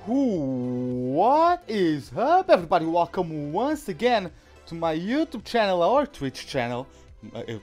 What is up, everybody? Welcome once again to my YouTube channel or Twitch channel,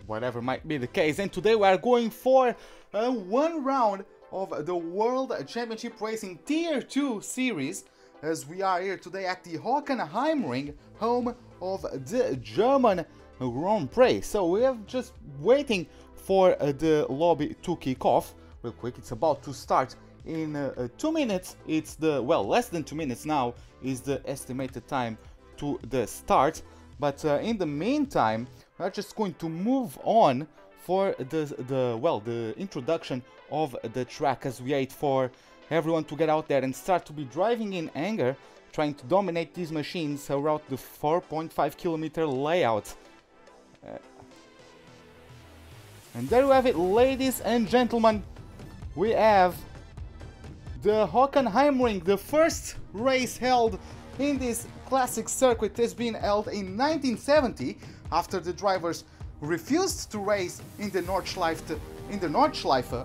whatever might be the case. And today we are going for one round of the World Championship Racing Tier 2 series, as we are here today at the Hockenheimring, home of the German Grand Prix. So we are just waiting for the lobby to kick off real quick. It's about to start in 2 minutes. It's the, well, less than 2 minutes now is the estimated time to the start. But in the meantime, we're just going to move on for the introduction of the track, as we wait for everyone to get out there and start to be driving in anger, trying to dominate these machines throughout the 4.5 kilometer layout. And there you have it, ladies and gentlemen. We have the Hockenheimring, the first race held in this classic circuit. Has been held in 1970 after the drivers refused to race in the Nordschleife,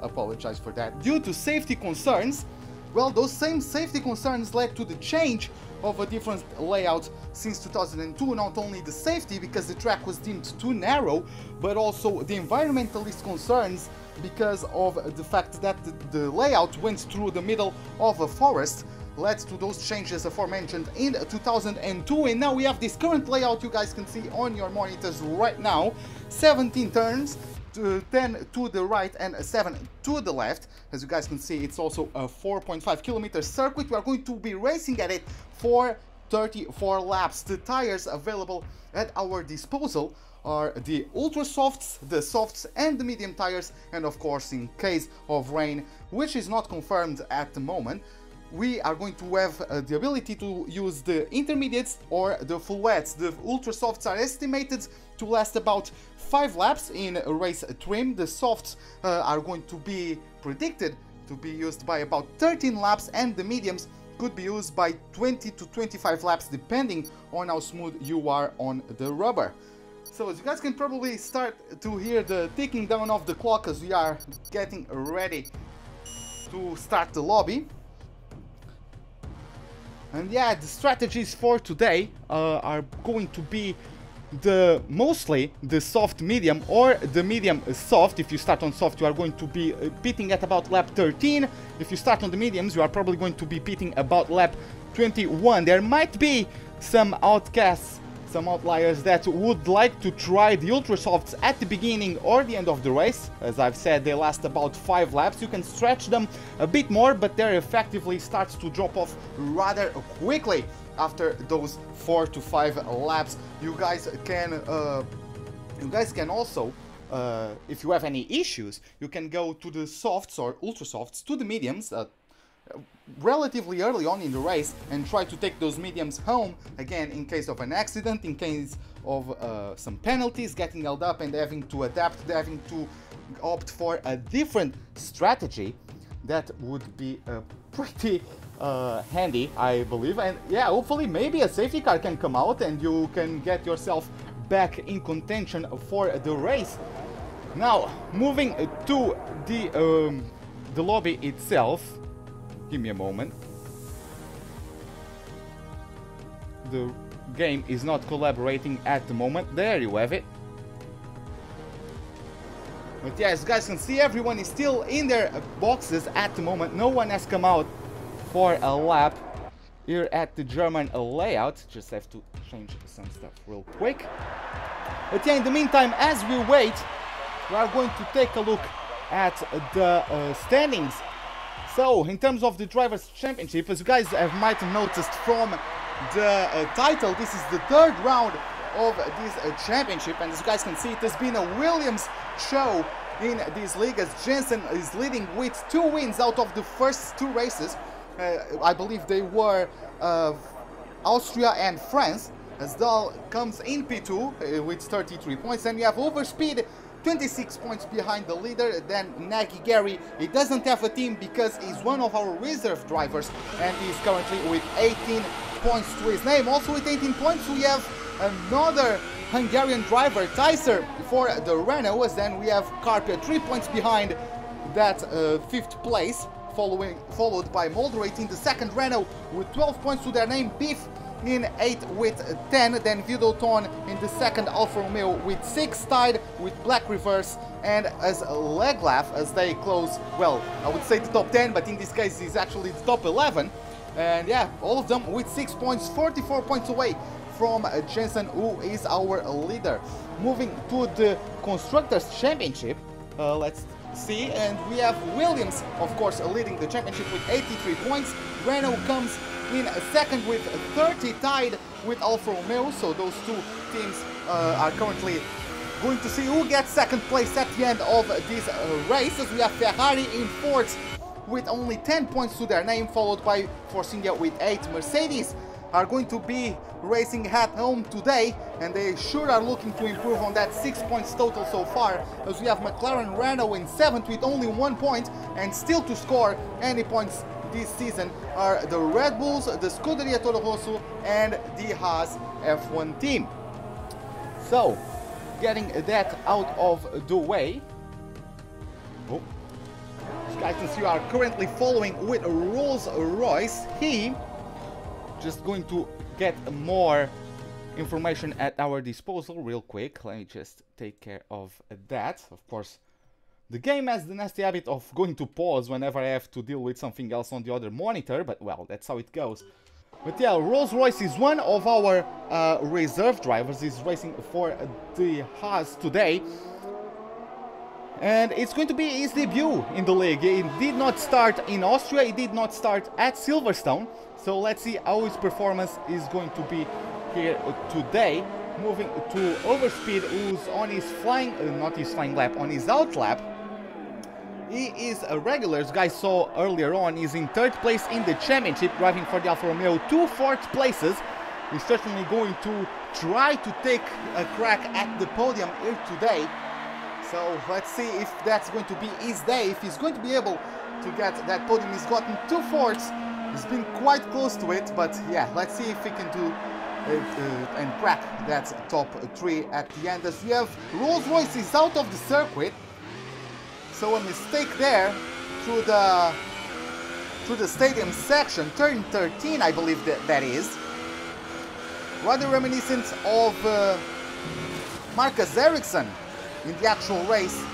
apologize for that, due to safety concerns. Well, those same safety concerns led to the change of a different layout since 2002. Not only the safety, because the track was deemed too narrow, but also the environmentalist concerns because of the fact that the layout went through the middle of a forest, led to those changes aforementioned in 2002. And now we have this current layout you guys can see on your monitors right now. 17 turns, 10 to the right and 7 to the left. As you guys can see, it's also a 4.5 kilometer circuit. We are going to be racing at it for 34 laps. The tires available at our disposal are the ultra softs, the softs and the medium tires, and of course, in case of rain, which is not confirmed at the moment, we are going to have the ability to use the intermediates or the full wets. The ultra softs are estimated to last about 5 laps in race trim. The softs are going to be predicted to be used by about 13 laps, and the mediums could be used by 20 to 25 laps depending on how smooth you are on the rubber. So as you guys can probably start to hear the ticking down of the clock as we are getting ready to start the lobby. And yeah, the strategies for today are going to be mostly the soft medium or the medium soft. If you start on soft, you are going to be pitting at about lap 13. If you start on the mediums, you are probably going to be pitting about lap 21. There might be some outcasts, some outliers that would like to try the ultra softs at the beginning or the end of the race. As I've said, they last about 5 laps. You can stretch them a bit more, but they effectively starts to drop off rather quickly after those 4 to 5 laps. You guys can also, if you have any issues, you can go to the softs or ultra softs, to the mediums relatively early on in the race, and try to take those mediums home again in case of an accident, in case of some penalties, getting held up and having to adapt, having to opt for a different strategy. That would be pretty handy, I believe. And yeah, hopefully maybe a safety car can come out and you can get yourself back in contention for the race. Now, moving to the lobby itself. Give me a moment. The game is not collaborating at the moment. There you have it. But yeah, as you guys can see, everyone is still in their boxes at the moment. No one has come out for a lap here at the German layout. Just have to change some stuff real quick. But yeah, in the meantime, as we wait, we are going to take a look at the standings. So, in terms of the Drivers' Championship, as you guys might have noticed from the title, this is the 3rd round of this championship, and as you guys can see, it has been a Williams show in this league, as Jensen is leading with 2 wins out of the first 2 races. I believe they were Austria and France, as Dahl comes in P2 with 33 points, and you have Overspeed 26 points behind the leader. Then Nagy Gary, he doesn't have a team because he's one of our reserve drivers, and he's currently with 18 points to his name. Also with 18 points we have another Hungarian driver, Tyser, for the Renault, as then we have Carpia 3 points behind that 5th place followed by Moderate in the second, Renault with 12 points to their name, Beef in 8th with 10, then Vidalton in the second, Alfa Romeo with 6, tied with Black Reverse, and as Leglaf, as they close, well, I would say the top 10, but in this case it's actually the top 11, and yeah, all of them with 6 points, 44 points away from Jensen, who is our leader. Moving to the Constructors' Championship, let's see, and we have Williams, of course, leading the championship with 83 points. Renault comes in second with 30, tied with Alfa Romeo, so those two teams are currently going to see who gets second place at the end of this race, as we have Ferrari in fourth with only 10 points to their name, followed by Force India with 8. Mercedes are going to be racing at home today, and they sure are looking to improve on that 6 points total so far, as we have McLaren Renault in 7th with only 1 point, and still to score any points this season are the Red Bulls, the Scuderia Toro Rosso, and the Haas F1 team. So, getting that out of the way, guys, you are currently following with Rolls-Royce. He just going to get more information at our disposal real quick. Let me just take care of that. Of course, the game has the nasty habit of going to pause whenever I have to deal with something else on the other monitor, but well, that's how it goes. But yeah, Rolls-Royce is one of our reserve drivers. He's racing for the Haas today, and it's going to be his debut in the league. He did not start in Austria, he did not start at Silverstone, so let's see how his performance is going to be here today. Moving to Overspeed, who's on his flying, not his flying lap, on his out lap. He is a regular, as guys saw earlier on. He's in 3rd place in the championship, driving for the Alfa Romeo, 2 4th places. He's certainly going to try to take a crack at the podium here today. So let's see if that's going to be his day, if he's going to be able to get that podium. He's gotten 2 fourths, he's been quite close to it, but yeah, let's see if he can do and crack that top 3 at the end. As we have Rolls-Royce is out of the circuit, so a mistake there through the stadium section, turn 13, I believe that is. Rather reminiscent of Marcus Ericsson in the actual race.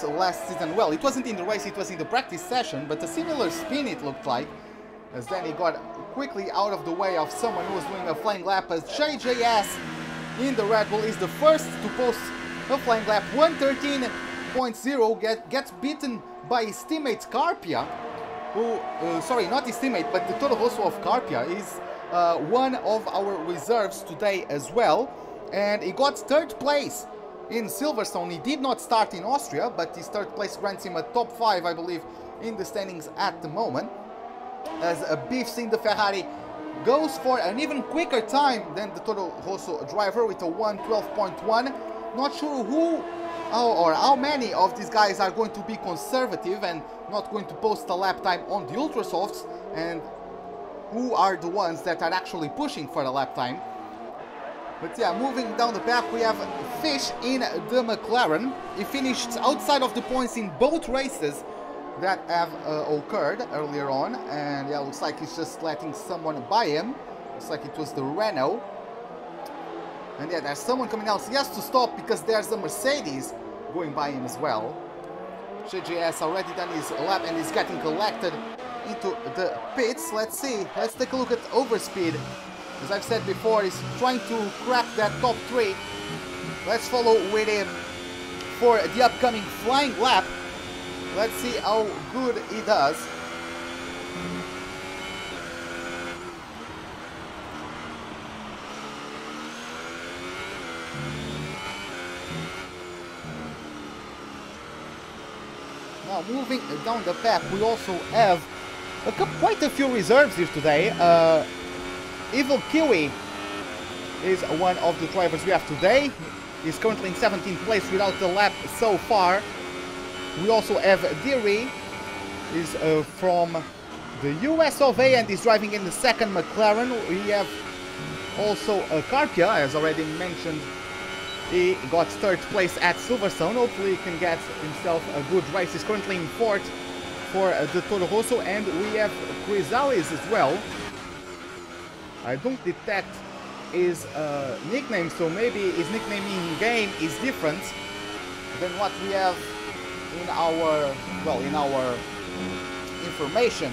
Last season. Well, it wasn't in the race, it was in the practice session, but a similar spin it looked like, as then he got quickly out of the way of someone who was doing a flying lap, as JJS in the Red Bull is the first to post a flying lap. 113.0 gets beaten by his teammate Carpia, who, sorry, not his teammate, but the Toro Rosso of Carpia is one of our reserves today as well, and he got 3rd place in Silverstone. He did not start in Austria, but his 3rd place grants him a top 5, I believe, in the standings at the moment, as Beefs in the Ferrari goes for an even quicker time than the Toro Rosso driver with a 1:12.1. Not sure who or how many of these guys are going to be conservative and not going to post a lap time on the Ultrasofts, and who are the ones that are actually pushing for a lap time. But yeah, moving down the path, we have Fish in the McLaren. He finished outside of the points in both races that have occurred earlier on, and yeah, looks like he's just letting someone by him. Looks like it was the Renault. And yeah, there's someone coming out, so he has to stop because there's a Mercedes going by him as well. JJS already done his lap and is getting collected into the pits. Let's see, let's take a look at Overspeed. As I've said before, he's trying to crack that top 3. Let's follow with him for the upcoming flying lap. Let's see how good he does. Now moving down the path, we also have quite a few reserves here today. Evil Kiwi is one of the drivers we have today. He's currently in 17th place without the lap so far. We also have Deary, is from the US of A and is driving in the 2nd McLaren. We have also Carpia, as already mentioned He got third place at Silverstone. Hopefully he can get himself a good race. He's currently in fourth for the Toro Rosso, and we have Chrysalis as well. I don't detect his nickname, so maybe his nickname in game is different than what we have in our, well, in our information.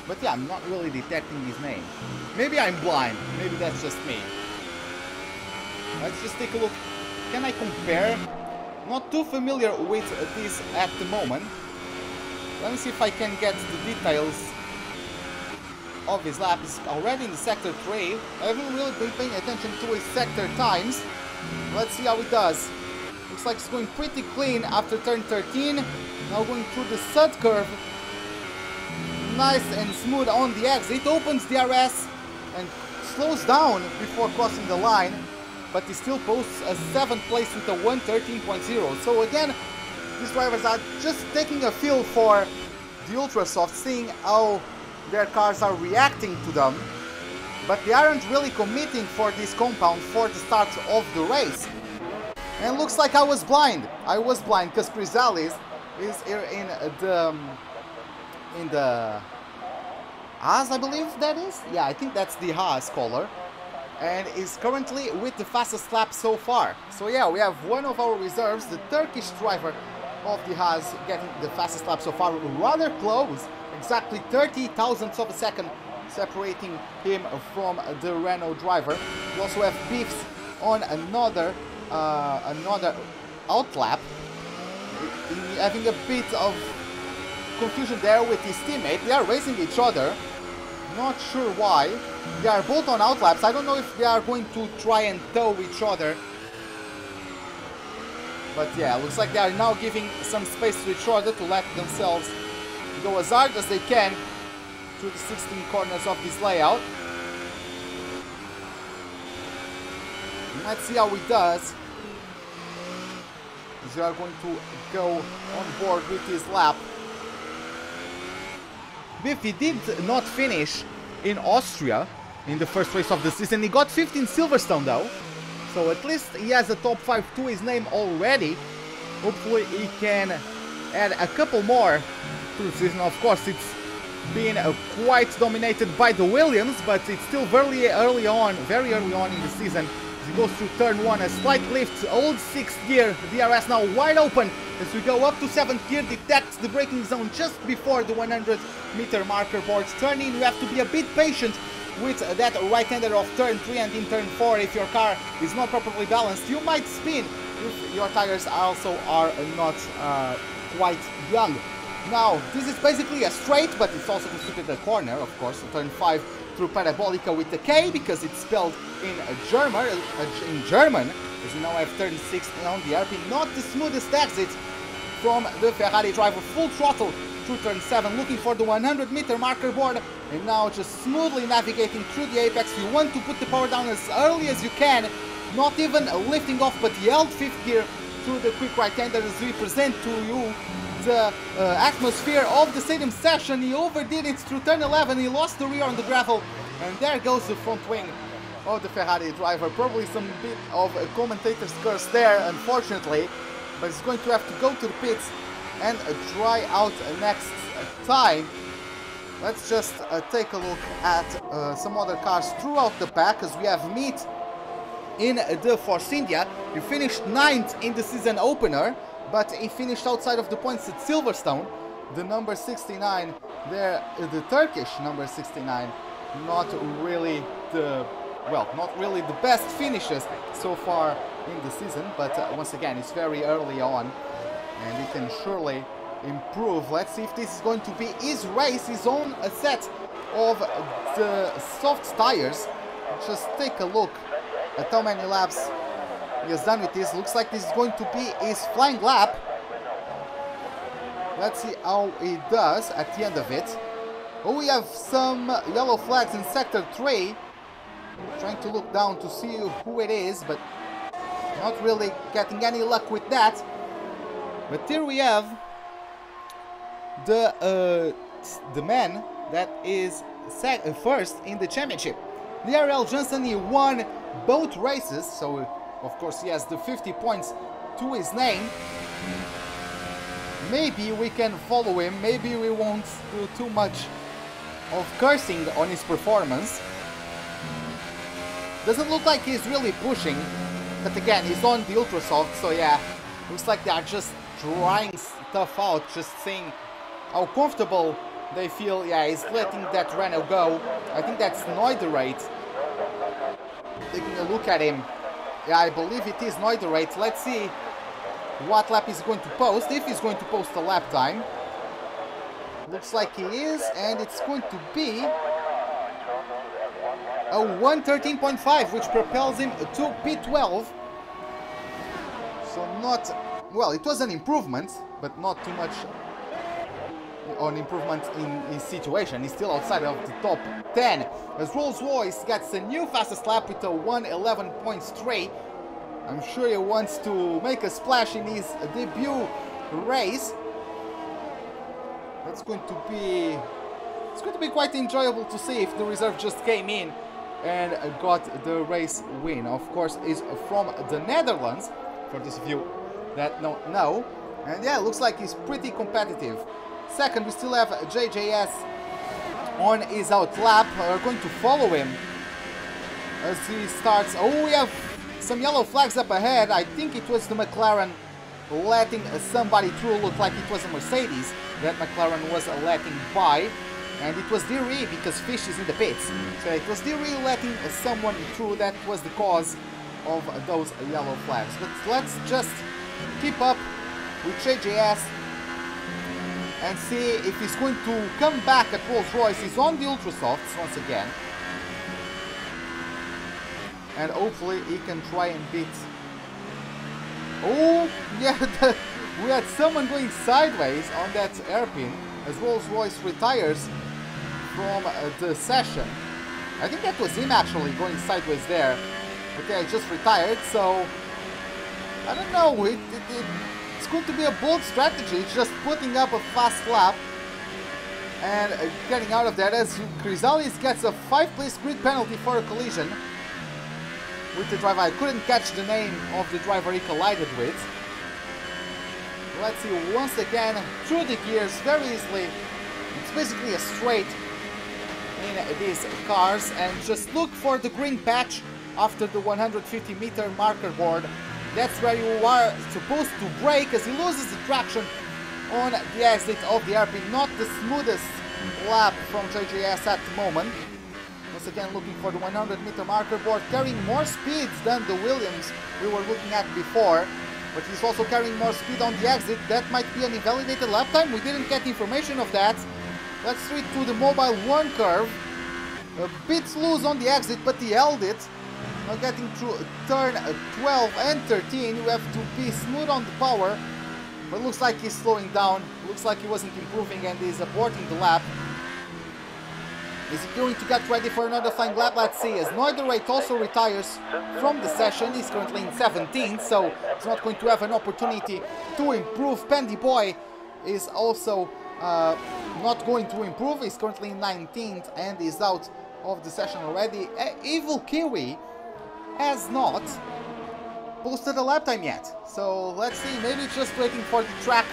But yeah, I'm not really detecting his name. Maybe I'm blind. Maybe that's just me. Let's just take a look. Can I compare? Not too familiar with this at the moment. Let me see if I can get the details of his lap. He's already in the sector 3. I haven't really been paying attention to his sector times. Let's see how he does. Looks like it's going pretty clean after turn 13. Now going through the sud curve. Nice and smooth on the exit. Opens the RS and slows down before crossing the line. But he still posts a 7th place with a 1:13.0. So again, these drivers are just taking a feel for the Ultrasoft, seeing how their cars are reacting to them. But they aren't really committing for this compound for the start of the race. And looks like I was blind. I was blind because Chrysalis is here in the Haas, I believe that is. Yeah, I think that's the Haas color. And is currently with the fastest lap so far. So yeah, we have one of our reserves, the Turkish driver of the Haas, getting the fastest lap so far, rather close, exactly 30 thousandths of a second separating him from the Renault driver. We also have beefs on another outlap, having a bit of confusion there with his teammate. They are racing each other. Not sure why. They are both on outlaps. I don't know if they are going to try and tow each other. But yeah, looks like they are now giving some space to each other to let themselves go as hard as they can through the 16 corners of this layout. Let's see how he does. As we are going to go on board with his lap. Biffy did not finish in Austria in the first race of the season. He got 5th in Silverstone though, so at least he has a top 5 to his name already. Hopefully he can add a couple more to the season. Of course, it's been quite dominated by the Williams, but it's still very early on in the season. As he goes through turn 1, a slight lift, old 6th gear, DRS now wide open as we go up to 7th gear, detects the braking zone just before the 100-meter marker boards. Turn in, you have to be a bit patient with that right-hander of turn 3 and in turn 4. If your car is not properly balanced, you might spin if your tires also are not quite young. Now, this is basically a straight, but it's also considered a corner, of course. So turn 5 through Parabolica with the K, because it's spelled in German, as you now have turn 6 on the RP. Not the smoothest exit from the Ferrari driver. Full throttle through turn 7, looking for the 100-meter marker board, and now just smoothly navigating through the apex. You want to put the power down as early as you can, not even lifting off, but he held 5th gear through the quick right-hander as we present to you the atmosphere of the stadium session. He overdid it through turn 11, he lost the rear on the gravel, and there goes the front wing of the Ferrari driver. Probably some bit of a commentator's curse there, unfortunately, but he's going to have to go to the pits and try out next time. Let's just take a look at some other cars throughout the pack, as we have meat in the Force India. He finished 9th in the season opener, but he finished outside of the points at Silverstone. The number 69 there, the Turkish number 69, not really the best finishes so far in the season, but once again, it's very early on and he can surely improve. Let's see if this is going to be his race, his own set of the soft tires. Just take a look at how many laps he has done with this. Looks like this is going to be his flying lap. Let's see how he does at the end of it. Oh, we have some yellow flags in sector 3. Trying to look down to see who it is, but not really getting any luck with that. But here we have the man that is first in the championship. DRL Johnson, he won both races, so Of course, he has the 50 points to his name. Maybe we can follow him. Maybe we won't do too much of cursing on his performance. Doesn't look like he's really pushing. But again, he's on the ultra soft, so yeah. Looks like they are just trying stuff out, just seeing how comfortable they feel. Yeah, he's letting that Renault go. I think that's Noiderate. Taking a look at him. Yeah, I believe it is Noiderate. Let's see what lap he's going to post, if he's going to post a lap time. Looks like he is, and it's going to be a 1:13.5, which propels him to P12. So not, well, it was an improvement, but not too much an improvement in his situation. He's still outside of the top 10. As Rolls-Royce gets a new fastest lap with a 1:11.3. I'm sure he wants to make a splash in his debut race. It's going to be quite enjoyable to see if the reserve just came in and got the race win. Of course, is from the Netherlands, for those of you that don't know. And yeah, looks like he's pretty competitive. Second, we still have JJS on his out lap. We're going to follow him as he starts. Oh, we have some yellow flags up ahead. I think it was the McLaren letting somebody through. Looked like it was a Mercedes that McLaren was letting by. And it was DRE because Fish is in the pits. So it was DRE letting someone through. That was the cause of those yellow flags. But let's just keep up with JJS and see if he's going to come back at Rolls-Royce. He's on the ultra softs once again. And hopefully he can try and beat... Oh, yeah, we had someone going sideways on that hairpin as Rolls-Royce retires from the session. I think that was him actually going sideways there. Okay, I just retired, so... I don't know, it's going to be a bold strategy. It's just putting up a fast lap and getting out of that as Chrysalis gets a 5-place grid penalty for a collision with the driver. I couldn't catch the name of the driver he collided with. Let's see, once again, through the gears very easily. It's basically a straight in these cars, and just look for the green patch after the 150-meter marker board. That's where you are supposed to brake as he loses the traction on the exit of the hairpin. Not the smoothest lap from JJS at the moment. Once again, looking for the 100-meter marker board, carrying more speed than the Williams we were looking at before. But he's also carrying more speed on the exit. That might be an invalidated lap time. We didn't get information of that. Let's switch to the mobile 1 curve. A bit loose on the exit, but he held it. Now getting through turn 12 and 13, you have to be smooth on the power. But looks like he's slowing down. Looks like he wasn't improving and he's aborting the lap. Is he going to get ready for another flying lap? Let's see, as Noiderate also retires from the session. He's currently in 17th, so he's not going to have an opportunity to improve. Pendy Boy is also not going to improve. He's currently in 19th and is out of the session already. Evil Kiwi has not posted a lap time yet. So let's see, maybe just waiting for the track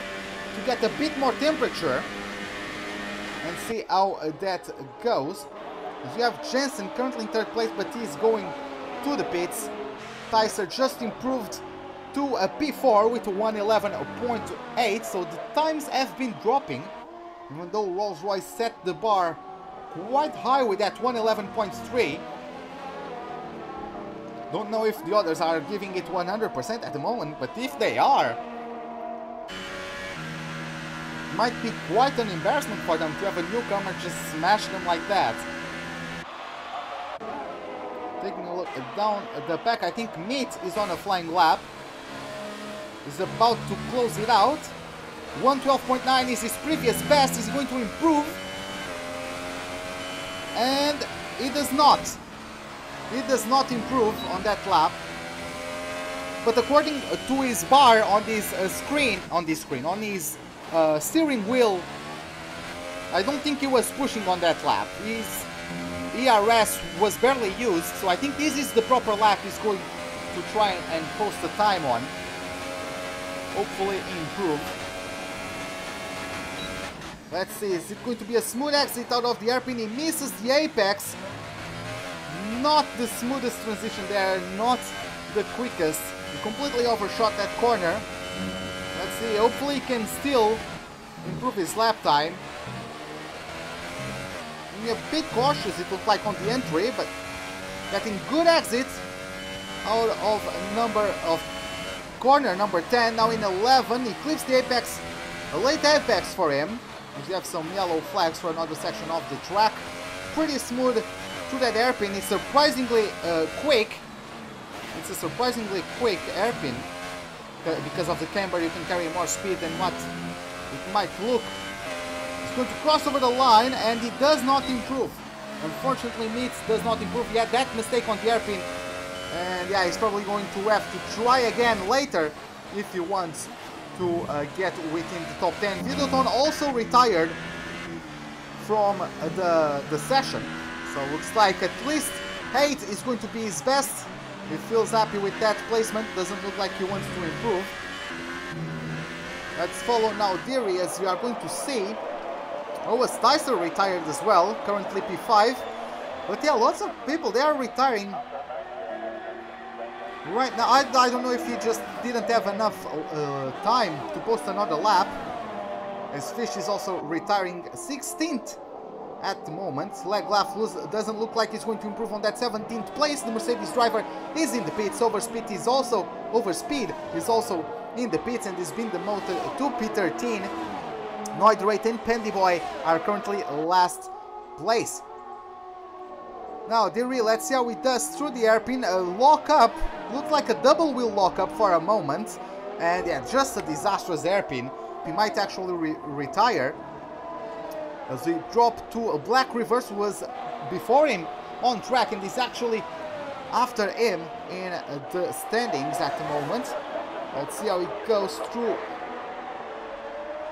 to get a bit more temperature and see how that goes. You have Jensen currently in 3rd place, but he's going to the pits. Tyser just improved to a P4 with a 1:11.8, so the times have been dropping, even though Rolls-Royce set the bar quite high with that 1:11.3. Don't know if the others are giving it 100% at the moment, but if they are, might be quite an embarrassment for them to have a newcomer just smash them like that. Taking a look down the pack, I think Meat is on a flying lap. He's about to close it out. 1:12.9 is his previous best. Is he going to improve? And he does not. He does not improve on that lap. But according to his bar on this on his steering wheel, I don't think he was pushing on that lap. His ERS was barely used, so I think this is the proper lap he's going to try and post a time on. Hopefully improve. Let's see, is it going to be a smooth exit out of the airpin? He misses the apex. Not the smoothest transition there, not the quickest. He completely overshot that corner. Let's see, hopefully he can still improve his lap time. Being a bit cautious, it looked like, on the entry, but getting good exits out of corner number 10. Now in 11, he clips the apex, a late apex for him. We have some yellow flags for another section of the track. Pretty smooth through that hairpin. It's surprisingly quick. It's a surprisingly quick hairpin. Because of the camber, you can carry more speed than what it might look. He's going to cross over the line, and he does not improve. Unfortunately, Meats does not improve. He had that mistake on the hairpin. And yeah, he's probably going to have to try again later if he wants to get within the top 10. Vandoorne also retired from the session. So looks like at least 8 is going to be his best. He feels happy with that placement. Doesn't look like he wants to improve. Let's follow now Diri, as you are going to see. Oh, Sticer retired as well, currently P5. But yeah, lots of people, they are retiring right now. I don't know if he just didn't have enough time to post another lap. As Fish is also retiring 16th at the moment. Leg lap doesn't look like he's going to improve on that 17th place. The Mercedes driver is in the pits. Overspeed is also in the pits, and has been demoted to P13. Noidrate and Pendyboy are currently last place. Now Diri, let's see how he does through the hairpin. A lock-up, looked like a double wheel lock-up for a moment. And yeah, just a disastrous hairpin. He might actually retire. As he dropped to a black reverse, who was before him on track, and is actually after him in the standings at the moment. Let's see how he goes through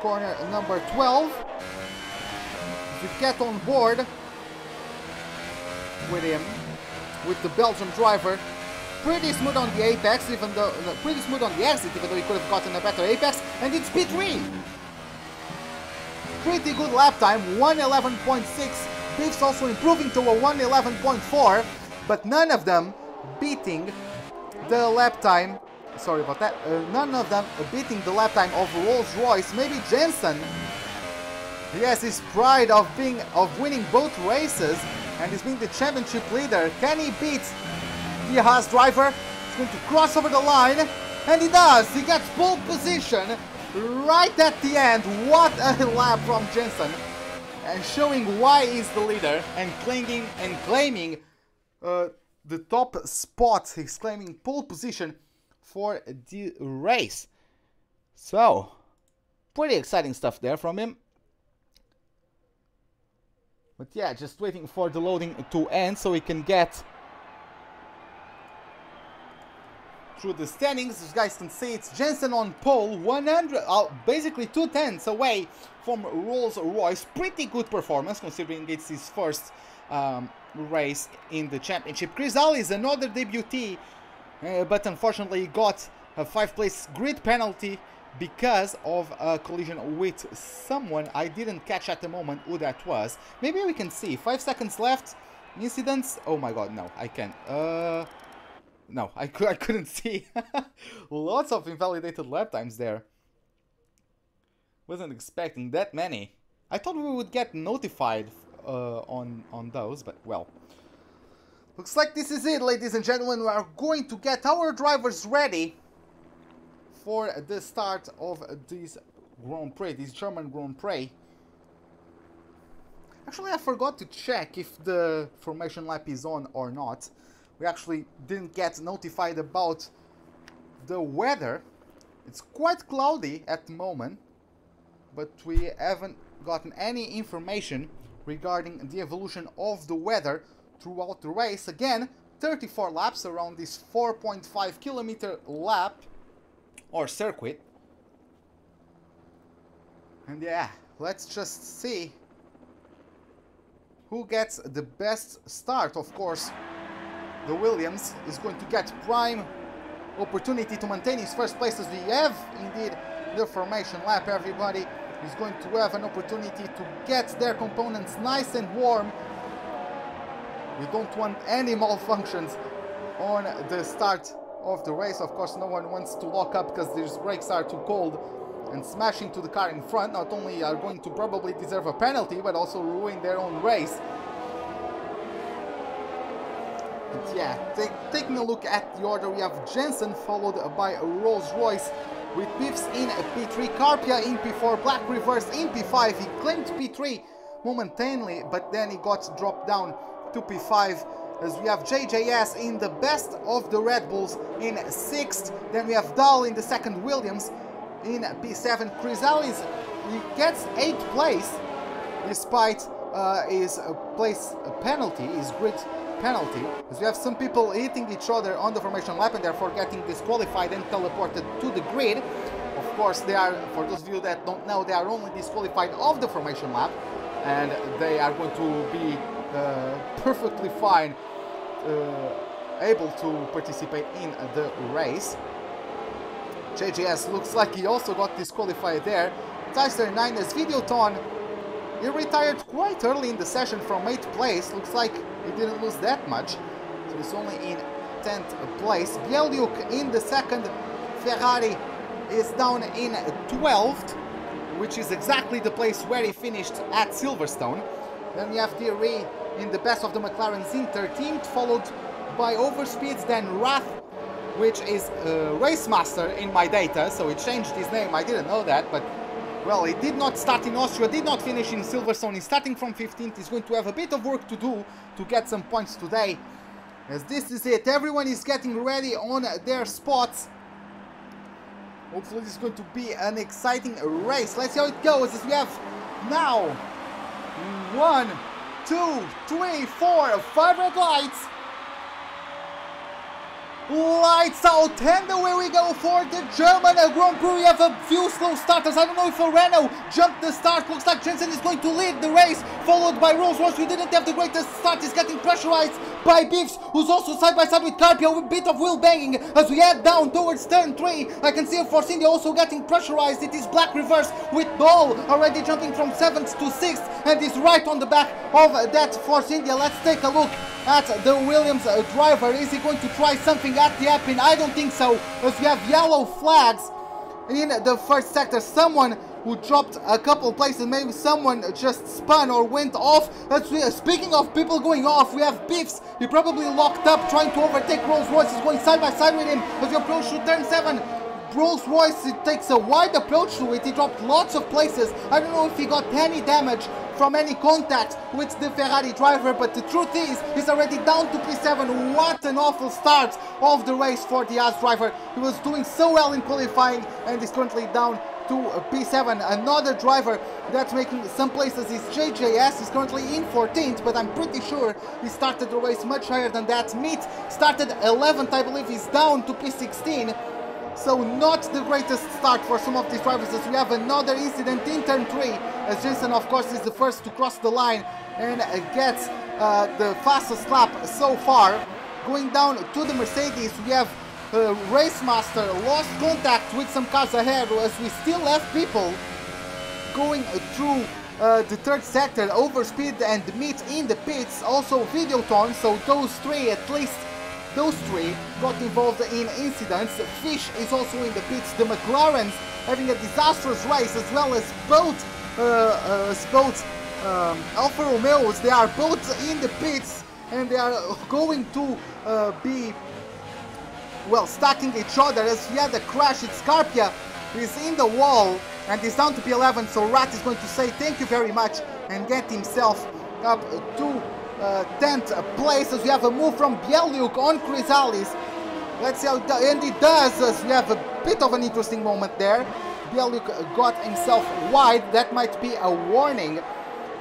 corner number 12. If you get on board with him, with the Belgian driver, pretty smooth on the apex, even though pretty smooth on the exit, even though he could have gotten a better apex, and it's P3. Pretty good lap time, 1:11.6. Biff's also improving to a 1:11.4, but none of them beating the lap time. Sorry about that. None of them beating the lap time of Rolls-Royce. Maybe Jensen. He has his pride of winning both races, and he's being the championship leader. Can he beat the Haas driver? He's going to cross over the line, and he does. He gets pole position right at the end. What a lap from Jensen, and showing why he's the leader and claiming the top spot. He's claiming pole position for the race. So pretty exciting stuff there from him. But yeah, just waiting for the loading to end so we can get through the standings. As you guys can see, it's Jensen on pole, 100, basically 2/10 away from Rolls-Royce. Pretty good performance considering it's his first race in the championship. Chris Daly is another debutee, but unfortunately he got a 5th-place grid penalty because of a collision with someone. I didn't catch at the moment who that was. Maybe we can see. 5 seconds left. Incidents. Oh my god, no, I can't. No, I couldn't see. Lots of invalidated lap times there. Wasn't expecting that many. I thought we would get notified on those, but well. Looks like this is it, ladies and gentlemen. We are going to get our drivers ready for the start of this Grand Prix, this German Grand Prix. Actually, I forgot to check if the formation lap is on or not. We actually didn't get notified about the weather. It's quite cloudy at the moment, but we haven't gotten any information regarding the evolution of the weather throughout the race. Again, 34 laps around this 4.5 kilometer lap or circuit. And yeah, let's just see who gets the best start. Of course, the Williams is going to get prime opportunity to maintain his first place, as we have indeed the formation lap. Everybody is going to have an opportunity to get their components nice and warm. We don't want any malfunctions on the start of the race. Of course, no one wants to lock up because these brakes are too cold and smash into the car in front. Not only are going to probably deserve a penalty, but also ruin their own race. And yeah, taking a look at the order, we have Jensen followed by Rolls-Royce with Piffs in P3, Carpia in P4, Black Reverse in P5. He claimed P3 momentarily, but then he got dropped down to P5, as we have JJS in the best of the Red Bulls in 6th. Then we have Dahl in the 2nd, Williams in P7. Chrysalis, he gets 8th place despite his place penalty, his grid penalty, as we have some people hitting each other on the formation lap and therefore getting disqualified and teleported to the grid. Of course, they are, for those of you that don't know, they are only disqualified of the formation lap, and they are going to be perfectly fine, able to participate in the race. JJS looks like he also got disqualified there. Tyser 9 as Videoton, he retired quite early in the session from 8th place. Looks like he didn't lose that much, so he's only in 10th place. Bieliuk in the 2nd, Ferrari is down in 12th, which is exactly the place where he finished at Silverstone. Then we have Thierry in the best of the McLarens in 13th, followed by Overspeeds, then Rath, which is Racemaster in my data, so he changed his name. I didn't know that, but well, he did not start in Austria, did not finish in Silverstone. He's starting from 15th. He's going to have a bit of work to do to get some points today, as this is it. Everyone is getting ready on their spots. Hopefully this is going to be an exciting race. Let's see how it goes, as we have now 1, 2, 3, 4, 5 red lights. Lights out, and away we go for the German Grand Prix. We have a few slow starters. I don't know if a Renault jumped the start. Looks like Jensen is going to lead the race, followed by Rolls-Royce, who didn't have the greatest start. He's getting pressurized by Biffs, who's also side by side with Carpia, with a bit of wheel banging as we head down towards turn 3. I can see Force India also getting pressurized. It is Black Reverse with Ball already jumping from 7th to 6th, and is right on the back of that Force India. Let's take a look at the Williams driver. Is he going to try something at the hairpin? I don't think so, as we have yellow flags in the first sector. Someone who dropped a couple places, maybe someone just spun or went off. Speaking of people going off, we have Biffs. He probably locked up trying to overtake Rolls-Royce. He's going side by side with him as we approach to turn 7. Rolls-Royce, it takes a wide approach to it. He dropped lots of places. I don't know if he got any damage from any contact with the Ferrari driver, but the truth is, he's already down to P7. What an awful start of the race for the Haas driver. He was doing so well in qualifying and is currently down to P7. Another driver that's making some places is JJS. He's currently in 14th, but I'm pretty sure he started the race much higher than that. Meat started 11th, I believe he's down to P16. So not the greatest start for some of these drivers, as we have another incident in turn 3, as Jensen of course is the first to cross the line and gets the fastest lap so far. Going down to the Mercedes, we have Racemaster lost contact with some cars ahead, as we still have people going through the third sector. Overspeed and Meat in the pits, also Videoton, so those three, at least those three, got involved in incidents. Fish is also in the pits. The McLarens having a disastrous race, as well as both Alfa Romeos. They are both in the pits, and they are going to be, well, stacking each other. As we had a crash, it's Carpia is in the wall and is down to P11, so Rat is going to say thank you very much and get himself up to 10th place, as we have a move from Bieliuk on Chrysalis. Let's see how and he does, as we have a bit of an interesting moment there. Bieliuk got himself wide. That might be a warning,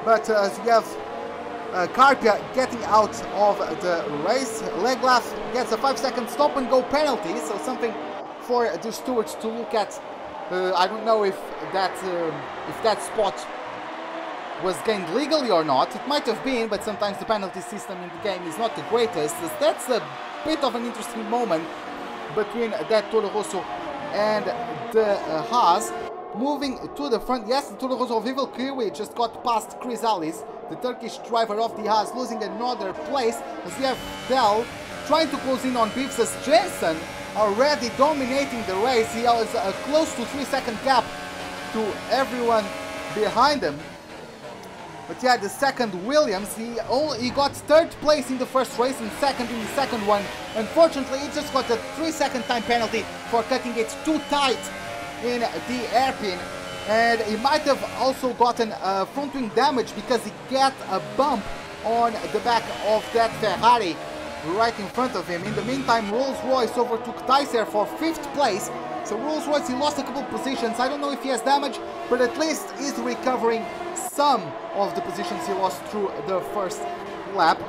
but as we have Carpia getting out of the race. Leglaf gets a 5-second stop and go penalty, so something for the stewards to look at. I don't know if that spot was gained legally or not. It might have been, but sometimes the penalty system in the game is not the greatest. That's a bit of an interesting moment, between that Toro Rosso and the Haas. Moving to the front, yes, the Toro Rosso of Evil Kiwi just got past Chrysalis, the Turkish driver of the Haas, losing another place, as we have Vettel trying to close in on Beefs, as Jensen already dominating the race. He has a close to 3-second gap to everyone behind him. But yeah, the second Williams, he got third place in the first race and second in the second one. Unfortunately, he just got a 3-second time penalty for cutting it too tight in the hairpin. And he might have also gotten front wing damage because he got a bump on the back of that Ferrari right in front of him. In the meantime, Rolls-Royce overtook Tyser for 5th place. So Rolls-Royce, he lost a couple positions. I don't know if he has damage, but at least he's recovering some of the positions he lost through the first lap.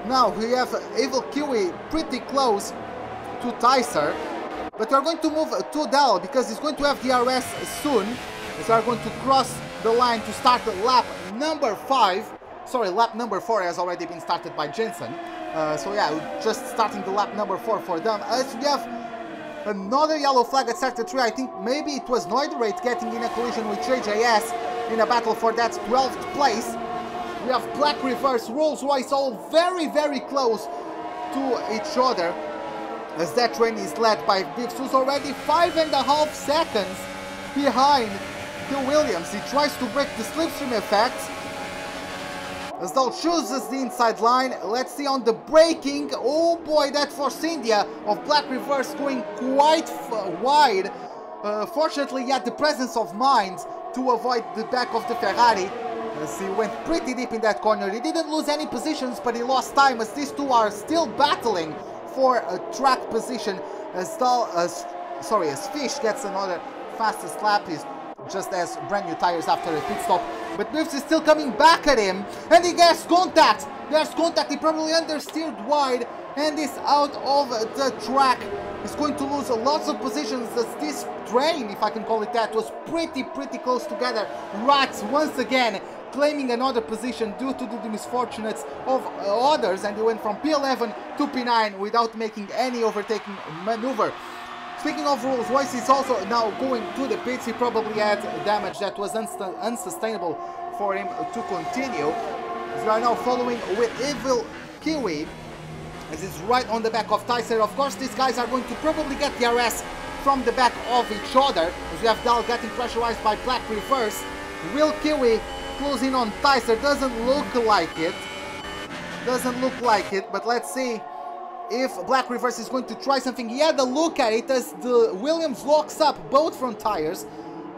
Now we have Evil Kiwi pretty close to Tyser, but we're going to move to Dell because he's going to have DRS soon. So we're going to cross the line to start lap number 5. Sorry, lap number 4 has already been started by Jensen. So yeah, just starting the lap number 4 for them. As we have another yellow flag at sector 3, I think maybe it was Noiderate getting in a collision with JJS in a battle for that 12th place. We have Black Reverse, Rolls-Royce all very, very close to each other, as that train is led by Biggs, who's already 5.5 seconds behind the Williams. He tries to break the slipstream effect, as Dahl chooses the inside line. Let's see on the braking. Oh boy, that Force India of Black Reverse going quite wide. Fortunately, he had the presence of mind to avoid the back of the Ferrari, as he went pretty deep in that corner. He didn't lose any positions, but he lost time, as these two are still battling for a track position. As Fish gets another fastest lap. He's just has brand new tires after a pit stop, but Biffs is still coming back at him, and he gets contact. There's contact. He probably understeered wide and is out of the track. He's going to lose lots of positions, as this train, if I can call it that, was pretty close together. Rats once again claiming another position due to the misfortunates of others, and he went from P11 to P9 without making any overtaking maneuver. Speaking of Rolls-Royce, he's also now going to the pits. He probably had damage that was unsustainable for him to continue. We are now following with Evil Kiwi, as it's right on the back of Tyser. Of course, these guys are going to probably get the DRS from the back of each other, as we have Dahl getting pressurized by Black Reverse. Will Kiwi closing on Tyser. Doesn't look like it. But let's see if Black Reverse is going to try something. He had a look at it as the Williams locks up both front tires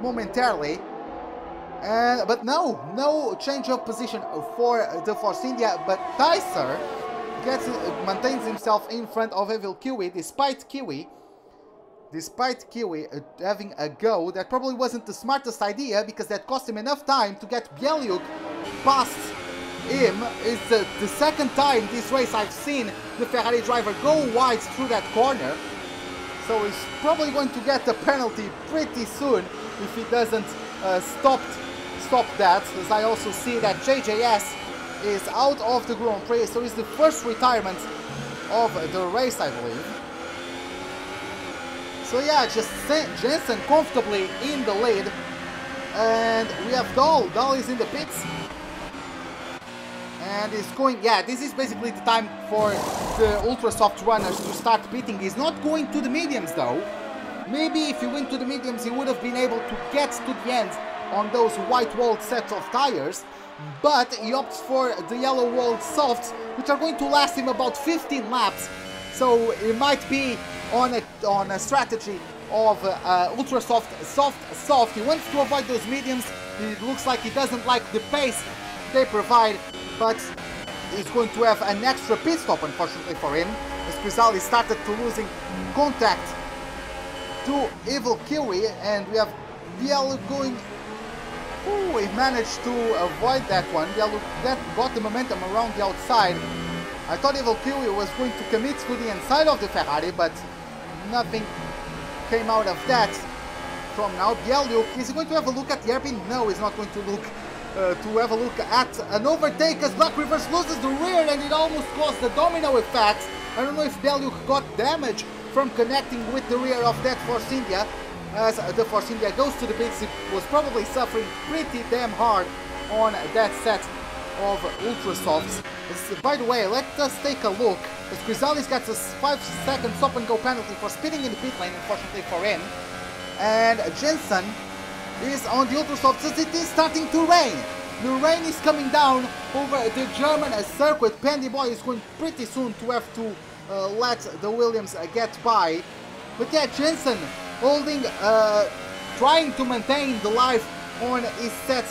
momentarily. But no change of position for the Force India. But Tyser maintains himself in front of Evil Kiwi, despite Kiwi having a go. That probably wasn't the smartest idea, because that cost him enough time to get Bielyuk past him. It's the second time this race I've seen the Ferrari driver go wide through that corner. So he's probably going to get a penalty pretty soon if he doesn't stop that, as I also see that JJS is out of the Grand Prix, so it's the first retirement of the race, I believe. So yeah, just Jensen comfortably in the lead, and we have Dahl. Dahl is in the pits, and is going, yeah, this is basically the time for the ultra soft runners to start pitting. He's not going to the mediums though. Maybe if he went to the mediums, he would have been able to get to the end on those white-walled sets of tires, but he opts for the yellow-walled softs, which are going to last him about 15 laps. So it might be on a strategy of ultra soft. He wants to avoid those mediums. It looks like he doesn't like the pace they provide, but he's going to have an extra pit stop, unfortunately for him, as Chrysalis started to losing contact to Evil Kiwi, and we have Bielyuk going. Ooh, he managed to avoid that one. Bielyuk got the momentum around the outside. I thought Evil Kiwi was going to commit to the inside of the Ferrari, but nothing came out of that. From now, Bielyuk, is he going to have a look at the hairpin? No, he's not going to look to have a look at an overtake, as Black Reverse loses the rear, and it almost caused the domino effect. I don't know if Bielyuk got damage from connecting with the rear of that Force India. As the Force India goes to the pits, it was probably suffering pretty damn hard on that set of Ultra Softs. By the way, let us take a look. As Grisali's got a 5-second stop and go penalty for speeding in the pit lane, unfortunately for him. And Jensen is on the Ultra Softs as it is starting to rain. The rain is coming down over the German circuit. Pandy Boy is going pretty soon to have to let the Williams get by. But yeah, Jensen holding, trying to maintain the life on his set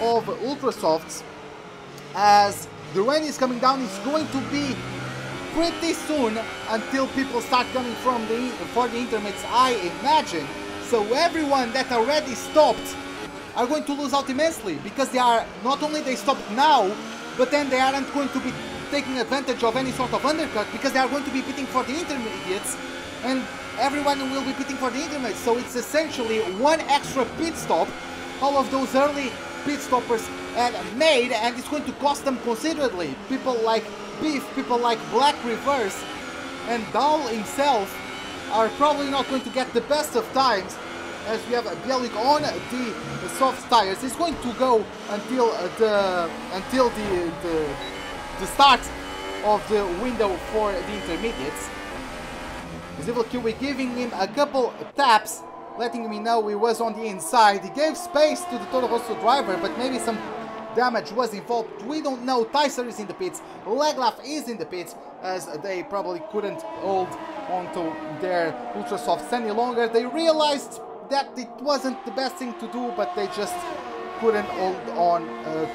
of Ultra Softs. As the rain is coming down, it's going to be pretty soon until people start coming from for the intermits, I imagine. So everyone that already stopped are going to lose out immensely, because they are, not only they stopped now, but then they aren't going to be taking advantage of any sort of undercut, because they are going to be pitting for the intermediates, and everyone will be pitting for the intermediates. So it's essentially one extra pit stop all of those early pit stoppers had made, and it's going to cost them considerably. People like Beef, people like Black Reverse, and Dahl himself are probably not going to get the best of times, as we have Bielik on the soft tires. It's going to go until the start of the window for the intermediates. Evil Kiwi giving him a couple taps, letting me know he was on the inside. He gave space to the Toro Rosso driver, but maybe some damage was involved. We don't know. Tyser is in the pits. Leglaf is in the pits, as they probably couldn't hold onto their Ultra Softs any longer. They realized that it wasn't the best thing to do, but they just couldn't hold on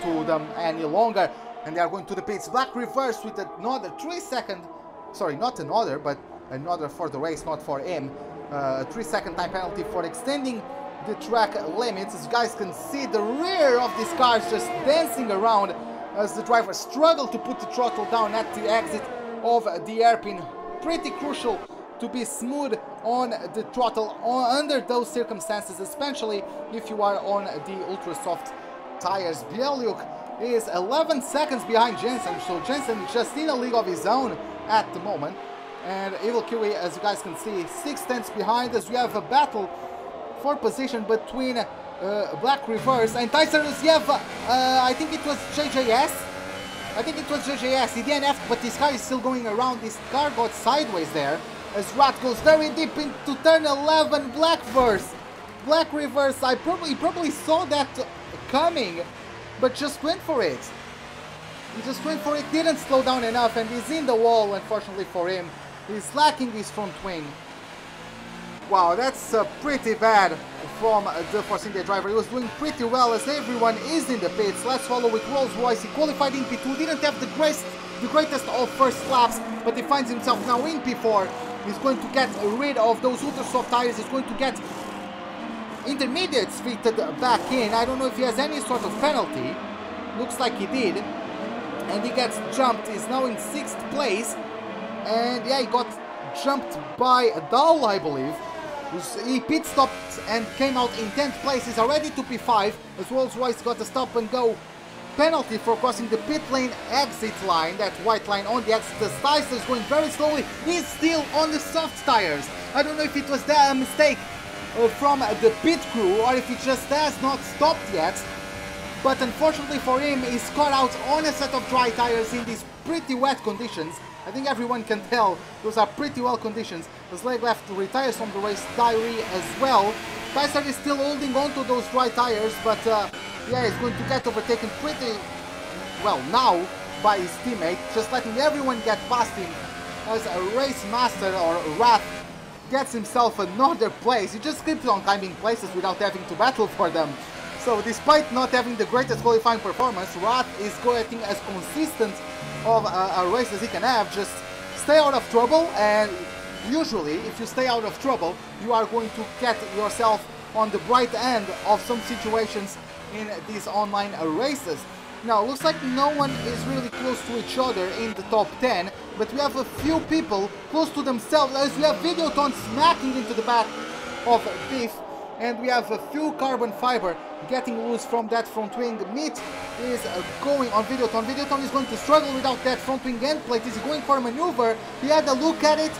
to them any longer. And they are going to the pits. Black Reverse with another 3-second, sorry, not another, but another for the race, not for him. 3-second time penalty for extending the track limits. As you guys can see, the rear of these cars just dancing around as the driver struggled to put the throttle down at the exit of the hairpin. Pretty crucial to be smooth on the throttle under those circumstances, especially if you are on the ultra soft tires. Bielyuk is 11 seconds behind Jensen, so Jensen is just in a league of his own at the moment. And Evil Kiwi, as you guys can see, 6 tenths behind, as we have a battle for position between Black Reverse and Tyser Rusiev. I think it was JJS. I think it was JJS. He DNF'd, but this car is still going around. This car got sideways there, as Rat goes very deep into turn 11. Black Reverse, he probably saw that coming, but just went for it. He just went for it, didn't slow down enough, and he's in the wall, unfortunately for him. He's lacking his front wing. Wow, that's pretty bad from the Force India driver. He was doing pretty well, as everyone is in the pits. Let's follow with Rolls-Royce. He qualified in P2, didn't have the greatest of first laps, but he finds himself now in P4. He's going to get rid of those ultra soft tires. He's going to get intermediates fitted back in. I don't know if he has any sort of penalty. Looks like he did. And he gets jumped. He's now in 6th place. And yeah, he got jumped by Dahl, I believe. He pit stopped and came out in 10th place. He's already to P5, as Rolls-Royce got a stop and go penalty for crossing the pit lane exit line, that white line on the exit. The Tyser is going very slowly. He's still on the soft tires. I don't know if it was a mistake from the pit crew or if he just has not stopped yet. But unfortunately for him, he's caught out on a set of dry tires in these pretty wet conditions. I think everyone can tell those are pretty well conditions. As Leglaf retires from the race diary as well. Tyser is still holding on to those dry tires, but yeah, he's going to get overtaken pretty well now by his teammate, just letting everyone get past him as a race master, or Wrath, gets himself another place. He just keeps on climbing places without having to battle for them. So despite not having the greatest qualifying performance, Wrath is getting as consistent of a race as he can have. Just stay out of trouble, and usually if you stay out of trouble, you are going to get yourself on the bright end of some situations in these online races. Now, looks like no one is really close to each other in the top 10, but we have a few people close to themselves, as we have Videoton smacking into the back of Beef, and we have a few carbon fiber getting loose from that front wing. Meat is going on Videoton. Videoton is going to struggle without that front wing end plate. Is he going for a maneuver? He had a look at it,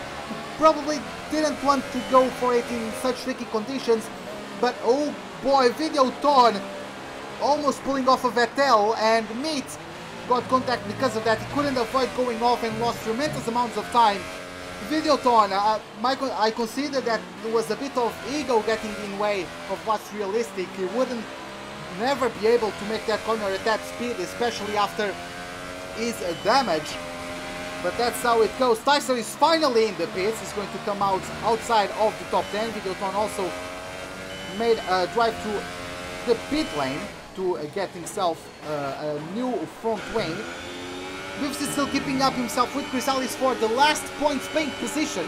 probably didn't want to go for it in such tricky conditions, but oh boy, Vandoorne almost pulling off of Vettel, and Meat got contact because of that. He couldn't avoid going off and lost tremendous amounts of time. Vandoorne, I consider that there was a bit of ego getting in way of what's realistic. He wouldn't never be able to make that corner at that speed, especially after his damage. But that's how it goes. Tyser is finally in the pits. He's going to come out outside of the top 10. Vandoorne also made a drive to the pit lane to get himself a new front wing. Biffs is still keeping up himself with Chrysalis for the last points paint position.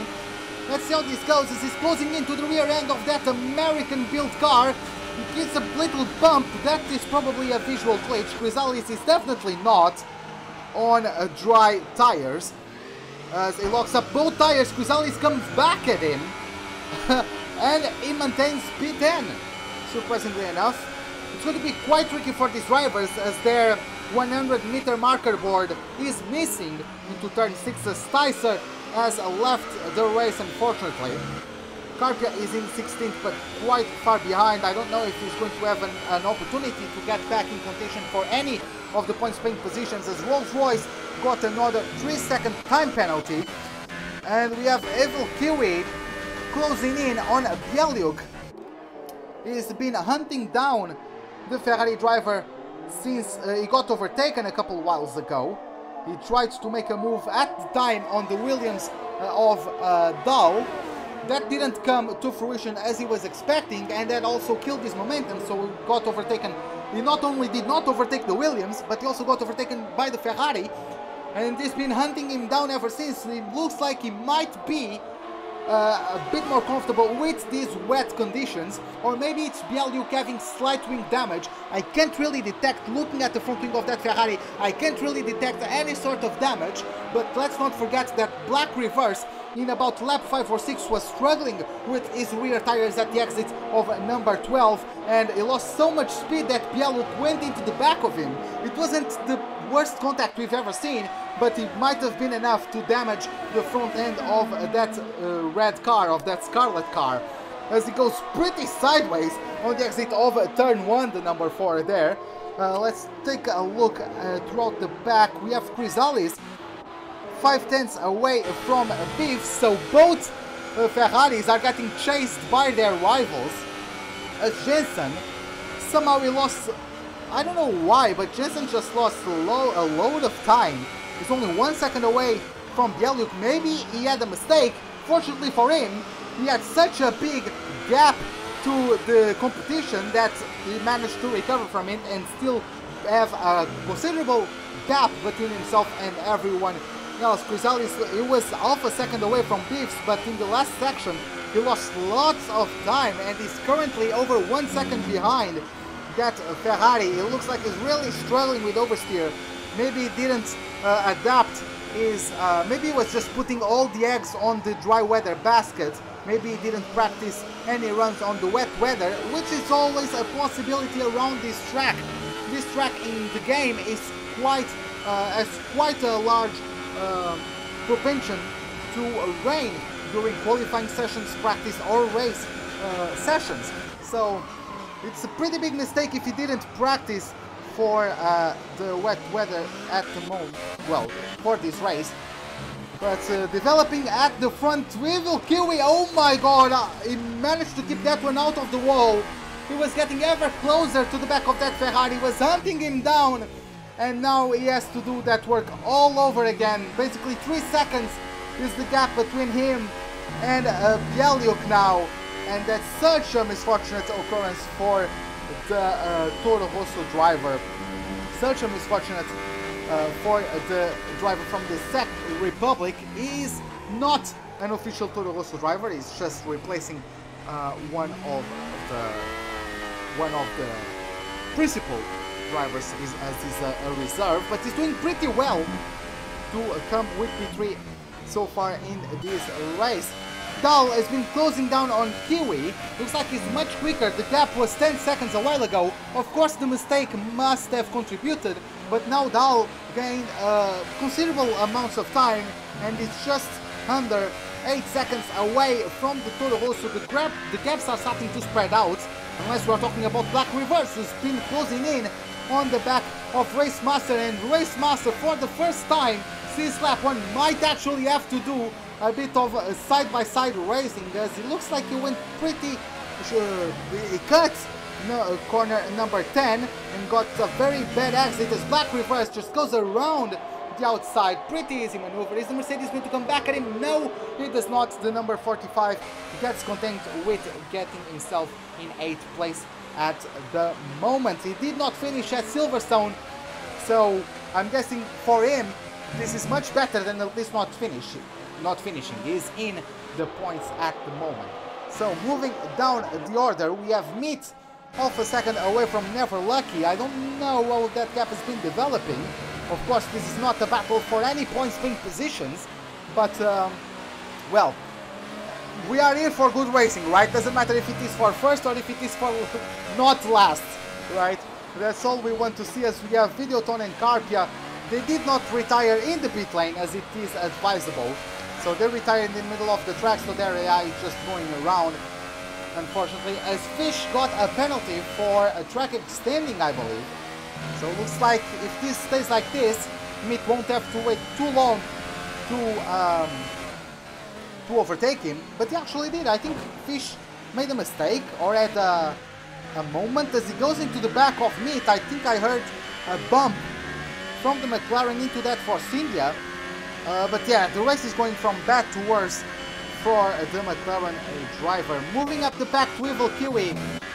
Let's see how this goes as he's closing into the rear end of that American-built car. He gets a little bump. That is probably a visual glitch. Chrysalis is definitely not on dry tires. As he locks up both tires, Chrysalis comes back at him. And he maintains P10, surprisingly enough. It's going to be quite tricky for these drivers as their 100-meter marker board is missing into turn 6 as Tyser has left the race, unfortunately. Carpia is in 16th but quite far behind. I don't know if he's going to have an opportunity to get back in contention for any of the points paint positions as Rolls-Royce got another 3-second time penalty. And we have Evil Kiwi closing in on Bielyuk. He's been hunting down the Ferrari driver since he got overtaken a couple whiles ago. He tried to make a move at the time on the Williams of Dahl. That didn't come to fruition as he was expecting, and that also killed his momentum, so he got overtaken. He not only did not overtake the Williams, but he also got overtaken by the Ferrari, and he's been hunting him down ever since. It looks like he might be a bit more comfortable with these wet conditions, or maybe it's Bielyuk having slight wing damage. I can't really detect, looking at the front wing of that Ferrari, I can't really detect any sort of damage, but let's not forget that Black Reverse in about lap 5 or 6 was struggling with his rear tires at the exit of number 12, and he lost so much speed that Bielyuk went into the back of him. It wasn't the worst contact we've ever seen, but it might have been enough to damage the front end of that red car, of that scarlet car, as he goes pretty sideways on the exit of turn 1, the number 4 there. Let's take a look throughout the back. We have Chrysalis 5/10 away from Biff, so both Ferraris are getting chased by their rivals. Jensen, somehow he lost, I don't know why, but Jensen just lost a load of time. He's only 1 second away from Bielyuk. Maybe he had a mistake. Fortunately for him, he had such a big gap to the competition that he managed to recover from it and still have a considerable gap between himself and everyone else. Chrysalis, he was half a second away from Biffs, but in the last section he lost lots of time and is currently over 1 second behind that Ferrari. It looks like he's really struggling with oversteer. Maybe he didn't adapt his, maybe he was just putting all the eggs on the dry weather basket. Maybe he didn't practice any runs on the wet weather, which is always a possibility around this track. This track in the game is has quite a large propension to rain during qualifying sessions, practice or race sessions. So it's a pretty big mistake if he didn't practice for the wet weather at the moment, well, for this race. But developing at the front with Kiwi, oh my god, he managed to keep that one out of the wall. He was getting ever closer to the back of that Ferrari, he was hunting him down, and now he has to do that work all over again. Basically 3 seconds is the gap between him and Bielyuk now, and that's such a misfortunate occurrence for the Toro Rosso driver. Such a misfortunate for the driver from the Czech Republic. He's not an official Toro Rosso driver, he's just replacing one of the principal drivers as he's a reserve, but he's doing pretty well to come with P3 so far in this race. Dahl has been closing down on Kiwi. Looks like he's much quicker. The gap was 10 seconds a while ago. Of course the mistake must have contributed, but now Dahl gained considerable amounts of time and it's just under 8 seconds away from the Toro Rosso. The gaps are starting to spread out, unless we're talking about Black Reverse, who's been closing in on the back of Racemaster, and Racemaster for the first time since lap 1 might actually have to do a bit of side-by-side racing, as it looks like he went pretty he cut corner number 10 and got a very bad exit as Black Reverse just goes around the outside. Pretty easy maneuver. Is the Mercedes going to come back at him? No, it does not. The number 45 gets content with getting himself in 8th place at the moment. He did not finish at Silverstone, so I'm guessing for him this is much better than at least not finishing. He's in the points at the moment. So moving down the order, we have Meat half a second away from Never Lucky. I don't know how that gap has been developing. Of course, this is not a battle for any points being positions, but well, we are here for good racing, right? Doesn't matter if it is for first or if it is for not last, right? That's all we want to see, as we have Videoton and Carpia. They did not retire in the pit lane as it is advisable. So they retired in the middle of the track, so their AI is just going around, unfortunately, as Fish got a penalty for a track extending, I believe. So it looks like if this stays like this, Mitt won't have to wait too long to overtake him. But he actually did. I think Fish made a mistake or had a moment as he goes into the back of Mitt. I think I heard a bump from the McLaren into that Force India. But yeah, the race is going from bad to worse for the McLaren driver. Moving up the pack to Evil Kiwi.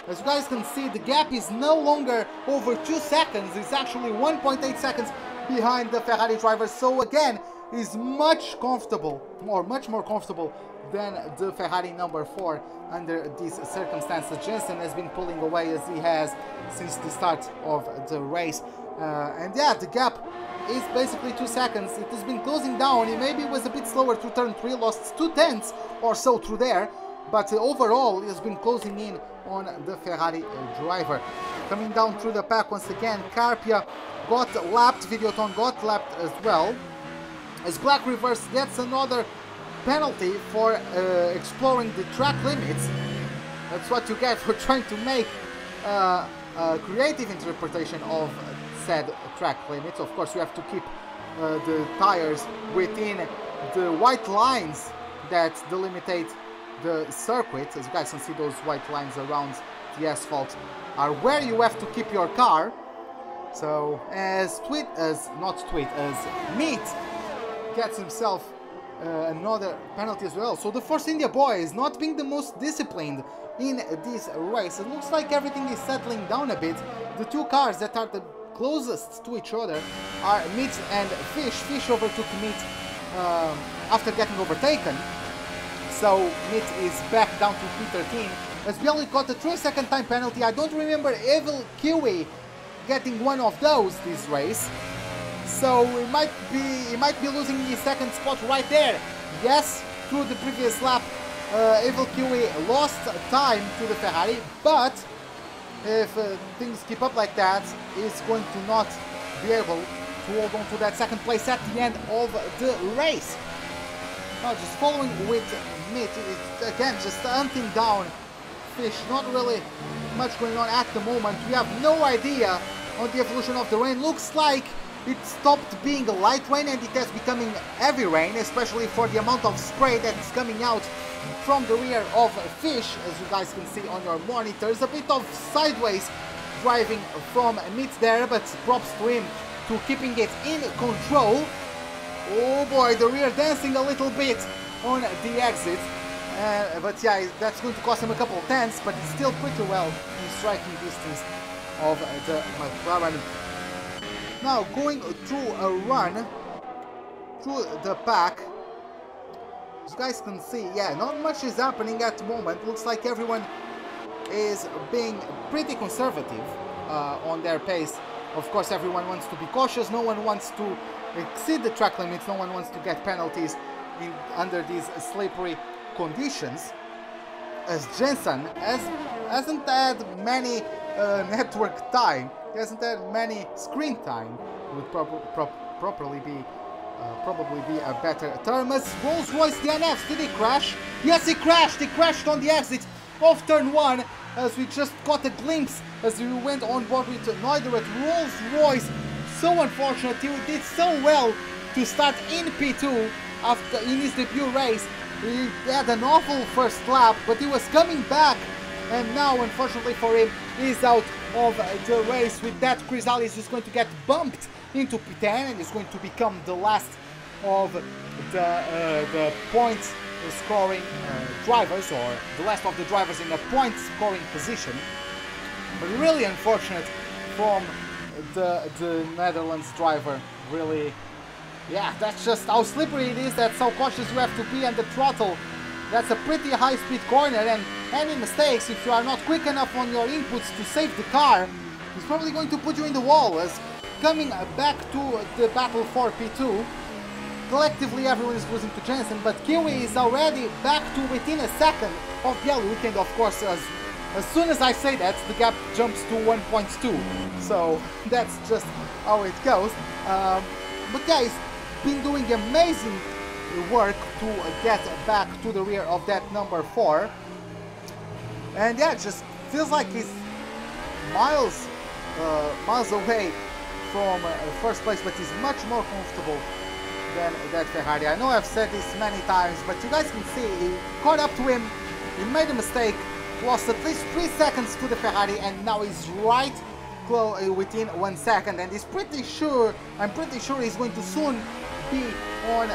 As you guys can see, the gap is no longer over 2 seconds. It's actually 1.8 seconds behind the Ferrari driver. So again, is much more comfortable than the Ferrari number 4 under these circumstances. Jensen has been pulling away as he has since the start of the race. And yeah, the gap is basically 2 seconds. It has been closing down. He maybe was a bit slower through turn 3, lost 2 tenths or so through there, but overall he has been closing in on the Ferrari driver. Coming down through the pack once again, Carpia got lapped, Videoton got lapped as well, as Black Reverse gets another penalty for exploring the track limits. That's what you get for trying to make a creative interpretation of said track limits. Of course, you have to keep the tires within the white lines that delimitate the circuit. As you guys can see, those white lines around the asphalt are where you have to keep your car. So as Meat gets himself another penalty as well. So the Force India boys not being the most disciplined in this race. It looks like everything is settling down a bit. The two cars that are the closest to each other are Meat and Fish. Fish overtook Meat after getting overtaken. So Meat is back down to P13. As we only got a 3-second time penalty. I don't remember Evil Kiwi getting one of those this race. So he might be losing his second spot right there. Yes, through the previous lap, Evil Kiwi lost time to the Ferrari, but if things keep up like that, he's going to not be able to hold on to that second place at the end of the race. Now just following with Mitt, it's again just hunting down Fish. Not really much going on at the moment. We have no idea on the evolution of the rain. Looks like it stopped being a light rain and it has becoming heavy rain, especially for the amount of spray that's coming out from the rear of Fish. As you guys can see on your monitors, a bit of sideways driving from Mitt there, but props to him to keeping it in control. Oh boy, the rear dancing a little bit on the exit. But yeah, that's going to cost him a couple of tenths, but it's still pretty well in striking distance of the McLaren. Now going through a run through the pack, as you guys can see, yeah, not much is happening at the moment. Looks like everyone is being pretty conservative on their pace. Of course, everyone wants to be cautious. No one wants to exceed the track limits. No one wants to get penalties under these slippery conditions. As Jensen hasn't had many network time, he hasn't had many screen time, would properly be probably be a better term. As Rolls-Royce DNFs, did he crash? Yes, he crashed! He crashed on the exit of turn 1, as we just got a glimpse as we went on board with Neuder at Rolls-Royce. So unfortunate, he did so well to start in P2 after in his debut race. He had an awful first lap, but he was coming back, and now unfortunately for him, he's out of the race. With that, Chrysalis is going to get bumped into P10 and is going to become the last of the points scoring drivers, or the last of the drivers in a point scoring position. But really unfortunate from the Netherlands driver. Really, yeah, that's just how slippery it is. That's how cautious you have to be, and the throttle, that's a pretty high speed corner, and any mistakes, if you are not quick enough on your inputs to save the car, is probably going to put you in the wall. As coming back to the battle for P2, collectively everyone is losing to Jensen, but Kiwi is already back to within a second of Bieluk, and of course as soon as I say that, the gap jumps to 1.2, so that's just how it goes. But yeah, he's been doing amazing work to get back to the rear of that number 4, and yeah, it just feels like he's miles away from first place, but he's much more comfortable than that Ferrari. I know I've said this many times, but you guys can see he caught up to him, he made a mistake, lost at least 3 seconds to the Ferrari, and now he's right within 1 second, and he's pretty sure, I'm pretty sure he's going to soon be on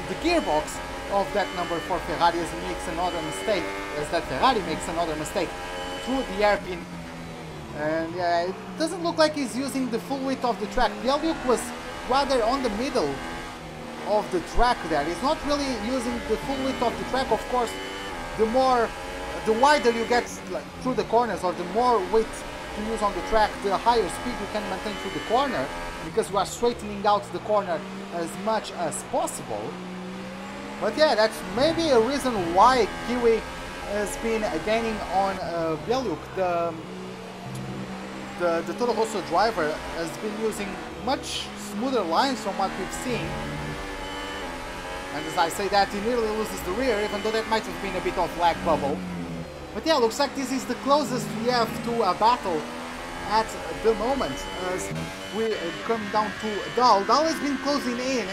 the gearbox of that number 4 Ferrari as he makes another mistake, as that Ferrari makes another mistake through the hairpin. And yeah, it doesn't look like he's using the full width of the track. Bieluk was rather on the middle of the track there. He's not really using the full width of the track. Of course, the wider you get through the corners, or the more width to use on the track, the higher speed you can maintain through the corner, because you are straightening out the corner as much as possible. But yeah, that's maybe a reason why Kiwi has been gaining on Bieluk. The Toro Rosso driver has been using much smoother lines from what we've seen. And as I say that, he nearly loses the rear, even though that might have been a bit of lag bubble. But yeah, looks like this is the closest we have to a battle at the moment, as we come down to Dahl. Dahl has been closing in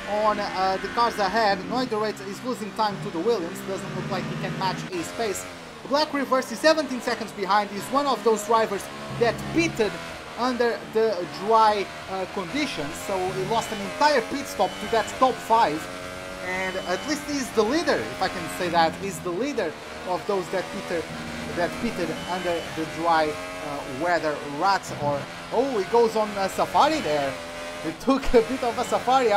on the cars ahead. Neuder is losing time to the Williams, doesn't look like he can match his pace. Black Reverse is 17 seconds behind. He's one of those drivers that pitted under the dry conditions, so he lost an entire pit stop to that top 5. And at least he's the leader, if I can say that. He's the leader of those that pitted under the dry weather rats. Or oh, he goes on a safari there. He took a bit of a safari.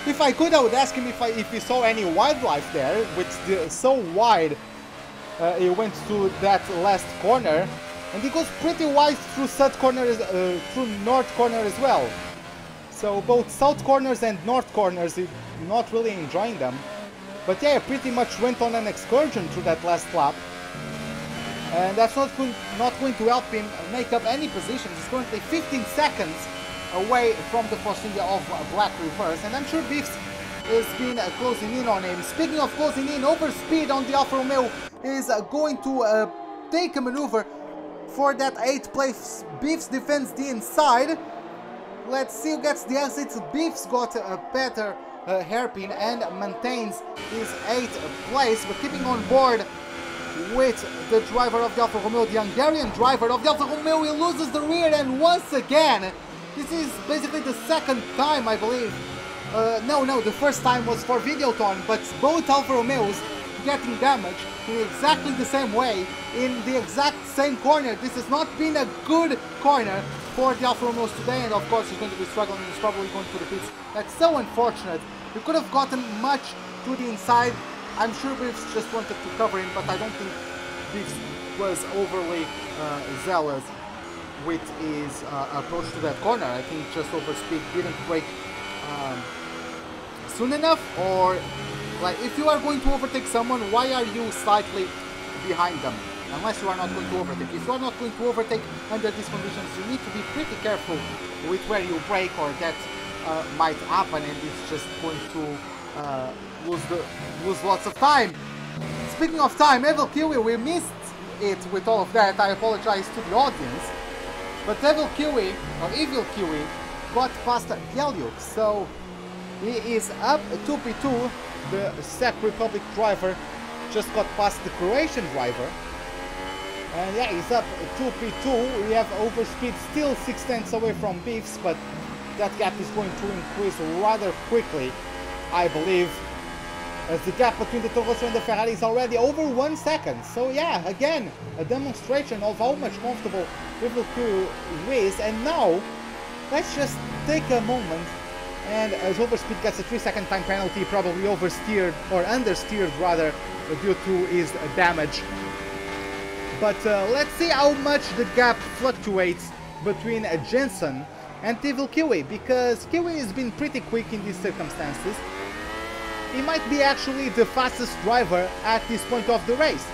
If I could, I would ask him if he saw any wildlife there. With so wide, he went to that last corner, and he goes pretty wide through south corners, through north corner as well. So both south corners and north corners, he's not really enjoying them. But yeah, pretty much went on an excursion through that last lap. And that's not going to help him make up any positions. He's currently 15 seconds away from the first India of Black Reverse. And I'm sure Biffs has been closing in on him. Speaking of closing in, Overspeed on the Alfa Romeo is going to take a maneuver for that 8th place. Biffs defends the inside. Let's see who gets the exit. Biffs got a better hairpin and maintains his 8th place, but keeping on board with the driver of the Alfa Romeo, the Hungarian driver of the Alfa Romeo. He loses the rear, and once again, this is basically the second time, I believe. No, the first time was for Videoton, but both Alfa Romeos getting damaged in exactly the same way, in the exact same corner. This has not been a good corner for the Alfa Romeos today, and of course he's going to be struggling. He's probably going to the pits. That's so unfortunate. We could have gotten much to the inside. I'm sure Biffs just wanted to cover him, but I don't think Biffs was overly zealous with his approach to that corner. I think just Overspeed didn't brake soon enough, or like, if you are going to overtake someone, why are you slightly behind them? Unless you are not going to overtake. If you are not going to overtake under these conditions, you need to be pretty careful with where you brake, or get might happen, and it's just going to lose lots of time. Speaking of time, Evil Kiwi, we missed it with all of that. I apologize to the audience, but Evil Kiwi got past Geliuk, so he is up 2p2. The Czech Republic driver just got past the Croatian driver, and yeah, he's up 2p2. We have overspeed still 6/10 away from Beefs, but that gap is going to increase rather quickly, I believe, as the gap between the Toros and the Ferrari is already over 1 second. So yeah, again, a demonstration of how much comfortable Evil Kiwi is. And now, let's just take a moment, and as overspeed gets a 3-second time penalty, probably oversteered, or understeered rather, due to his damage. But let's see how much the gap fluctuates between Jensen and Evil Kiwi, because Kiwi has been pretty quick in these circumstances. He might be actually the fastest driver at this point of the race.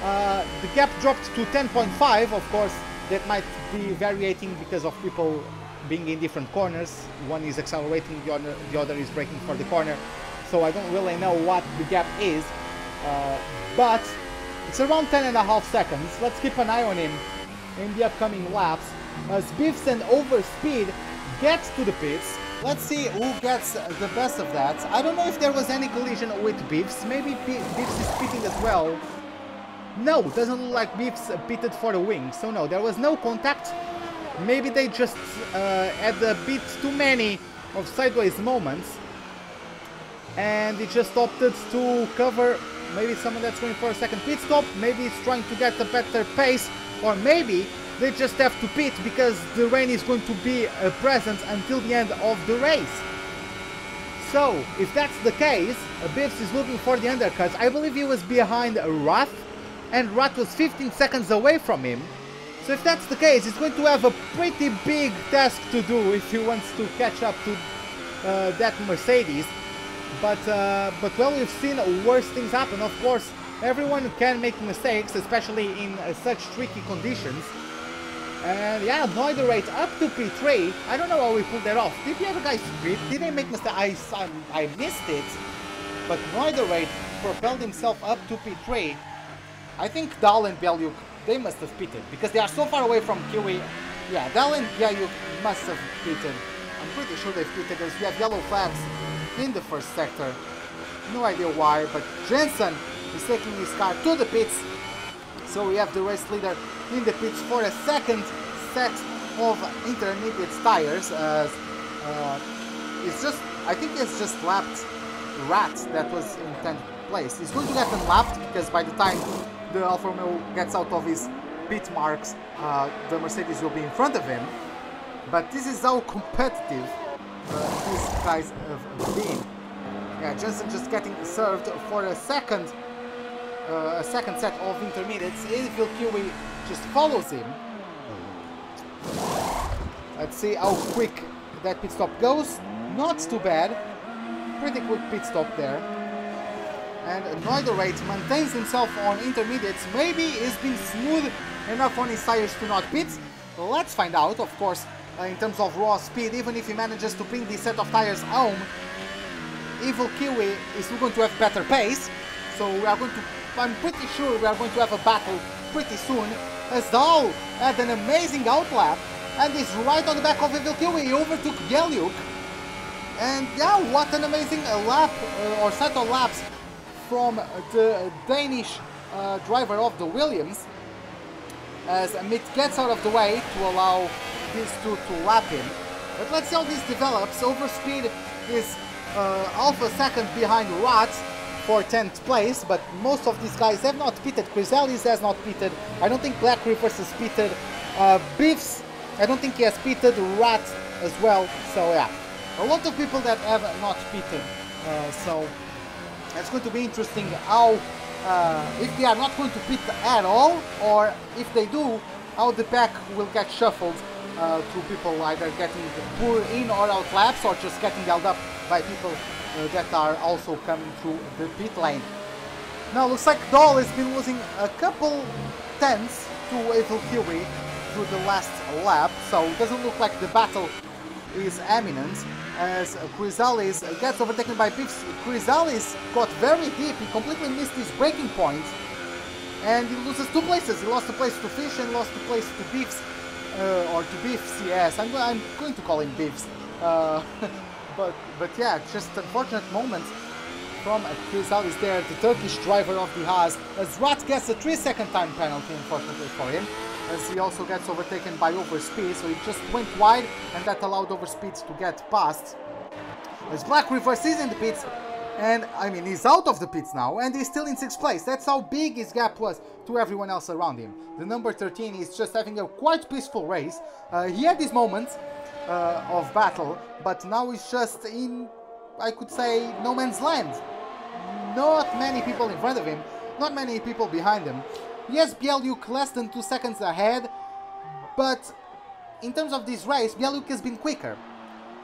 The gap dropped to 10.5, of course, that might be varying because of people being in different corners. One is accelerating, the other is braking for the corner, so I don't really know what the gap is, but it's around 10.5 seconds. Let's keep an eye on him in the upcoming laps as Biffs and Overspeed gets to the pits. Let's see who gets the best of that. I don't know if there was any collision with Biffs. Maybe Biffs is pitting as well. No, doesn't look like Biffs pitted for the wing, so no, there was no contact. Maybe they just had a bit too many of sideways moments, and he just opted to cover maybe someone that's going for a second pit stop. Maybe he's trying to get a better pace, or maybe they just have to pit because the rain is going to be present until the end of the race. So, if that's the case, Biffs is looking for the undercuts. I believe he was behind Rath, and Rath was 15 seconds away from him. So if that's the case, he's going to have a pretty big task to do if he wants to catch up to that Mercedes. But well, we've seen worse things happen. Of course, everyone can make mistakes, especially in such tricky conditions. And yeah, Noiderate up to P3. I don't know how we pulled that off. Did the other guys split? Did they make mistake? I missed it. But Noiderate propelled himself up to P3. I think Dal and Belyuk, they must have pitted, because they are so far away from Kiwi. Yeah, Dal and Belyuk must have pitted. I'm pretty sure they've pitted, as we have yellow flags in the first sector. No idea why, but Jensen is taking his car to the pits. So we have the race leader in the pits for a second set of intermediate tires. It's just, I think it's just lapped Rat that was in 10th place. He's going to get unlapped because by the time the Alfa Romeo gets out of his pit marks, the Mercedes will be in front of him. But this is how competitive these guys have been. Yeah, Jensen just getting served for a second set of intermediates. Evil Kiwi just follows him. Let's see how quick that pit stop goes. Not too bad. Pretty quick pit stop there. And Noiderate maintains himself on intermediates. Maybe he's been smooth enough on his tires to not pit. Let's find out, of course, in terms of raw speed. Even if he manages to bring this set of tires home, Evil Kiwi is still going to have better pace. So we are going to, I'm pretty sure we are going to have a battle pretty soon, as Dahl had an amazing outlap and is right on the back of Evil Kiwi. He overtook Geliuk. And yeah, what an amazing lap or set of laps from the Danish driver of the Williams, as Mitt gets out of the way to allow these two to lap him. But let's see how this develops. Overspeed is half a second behind Rat for 10th place, but most of these guys have not pitted. Chrysalis has not pitted. I don't think Black Reapers has pitted. Biffs, I don't think he has pitted. Rat as well. So yeah, a lot of people that have not pitted. So it's going to be interesting how, if they are not going to pit at all, or if they do, how the pack will get shuffled to people either getting poor in or out laps, or just getting held up by people that are also coming through the pit lane. Now looks like Dahl has been losing a couple tenths to Evil Kiwi through the last lap, so it doesn't look like the battle is imminent. as Chrysalis gets overtaken by Biffs. Chrysalis got very deep, he completely missed his braking point, and he loses 2 places. He lost a place to Fish and lost a place to Biffs, or to Biffs, yes, I'm going to call him Biffs. But yeah, just unfortunate moments from Chrysalis there, the Turkish driver of the Haas, as Rat gets a 3-second time penalty, unfortunately for him, as he also gets overtaken by overspeed, so he just went wide, and that allowed overspeed to get past. As Black reverses in the pits, and I mean, he's out of the pits now, and he's still in 6th place. That's how big his gap was to everyone else around him. The number 13 is just having a quite peaceful race. He had his moments of battle, but now he's just in, I could say, no man's land. Not many people in front of him, not many people behind him. Yes, Bieluk less than 2 seconds ahead, but in terms of this race, Bieluk has been quicker.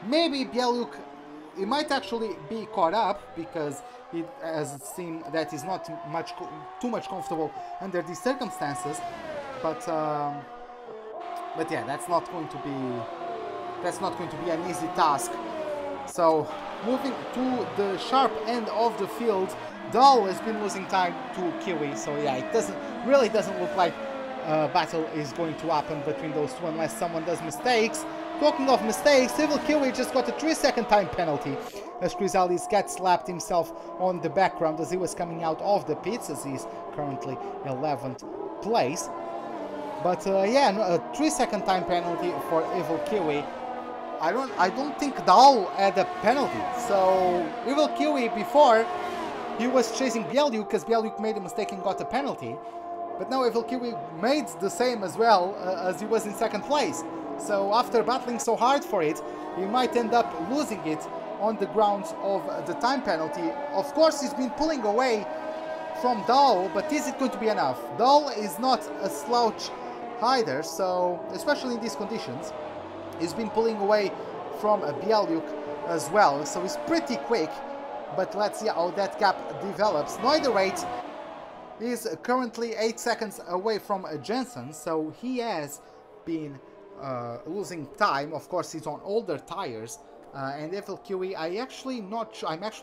Maybe Bieluk, he might actually be caught up, because it has seemed that he's not too much comfortable under these circumstances, but yeah, that's not going to be an easy task. So, moving to the sharp end of the field, Dahl has been losing time to Kiwi, so yeah, it really doesn't look like a battle is going to happen between those two unless someone does mistakes. Talking of mistakes, Evil Kiwi just got a 3-second time penalty as Chrysalis gets slapped himself on the background as he was coming out of the pits, as he's currently 11th place. But yeah, a 3-second time penalty for Evil Kiwi. I don't think Dahl had a penalty. So Evil Kiwi before, he was chasing Bieluk because Bieluk made a mistake and got a penalty. But now Evil Kiwi made the same as well, as he was in 2nd place. So after battling so hard for it, he might end up losing it on the grounds of the time penalty. Of course, he's been pulling away from Dahl, but is it going to be enough? Dahl is not a slouch either, so especially in these conditions. He's been pulling away from Bieluk as well, so he's pretty quick, but let's see how that gap develops. Noiderate is currently 8 seconds away from Jensen, so he has been losing time. Of course, he's on older tires, and FLQE, I'm actually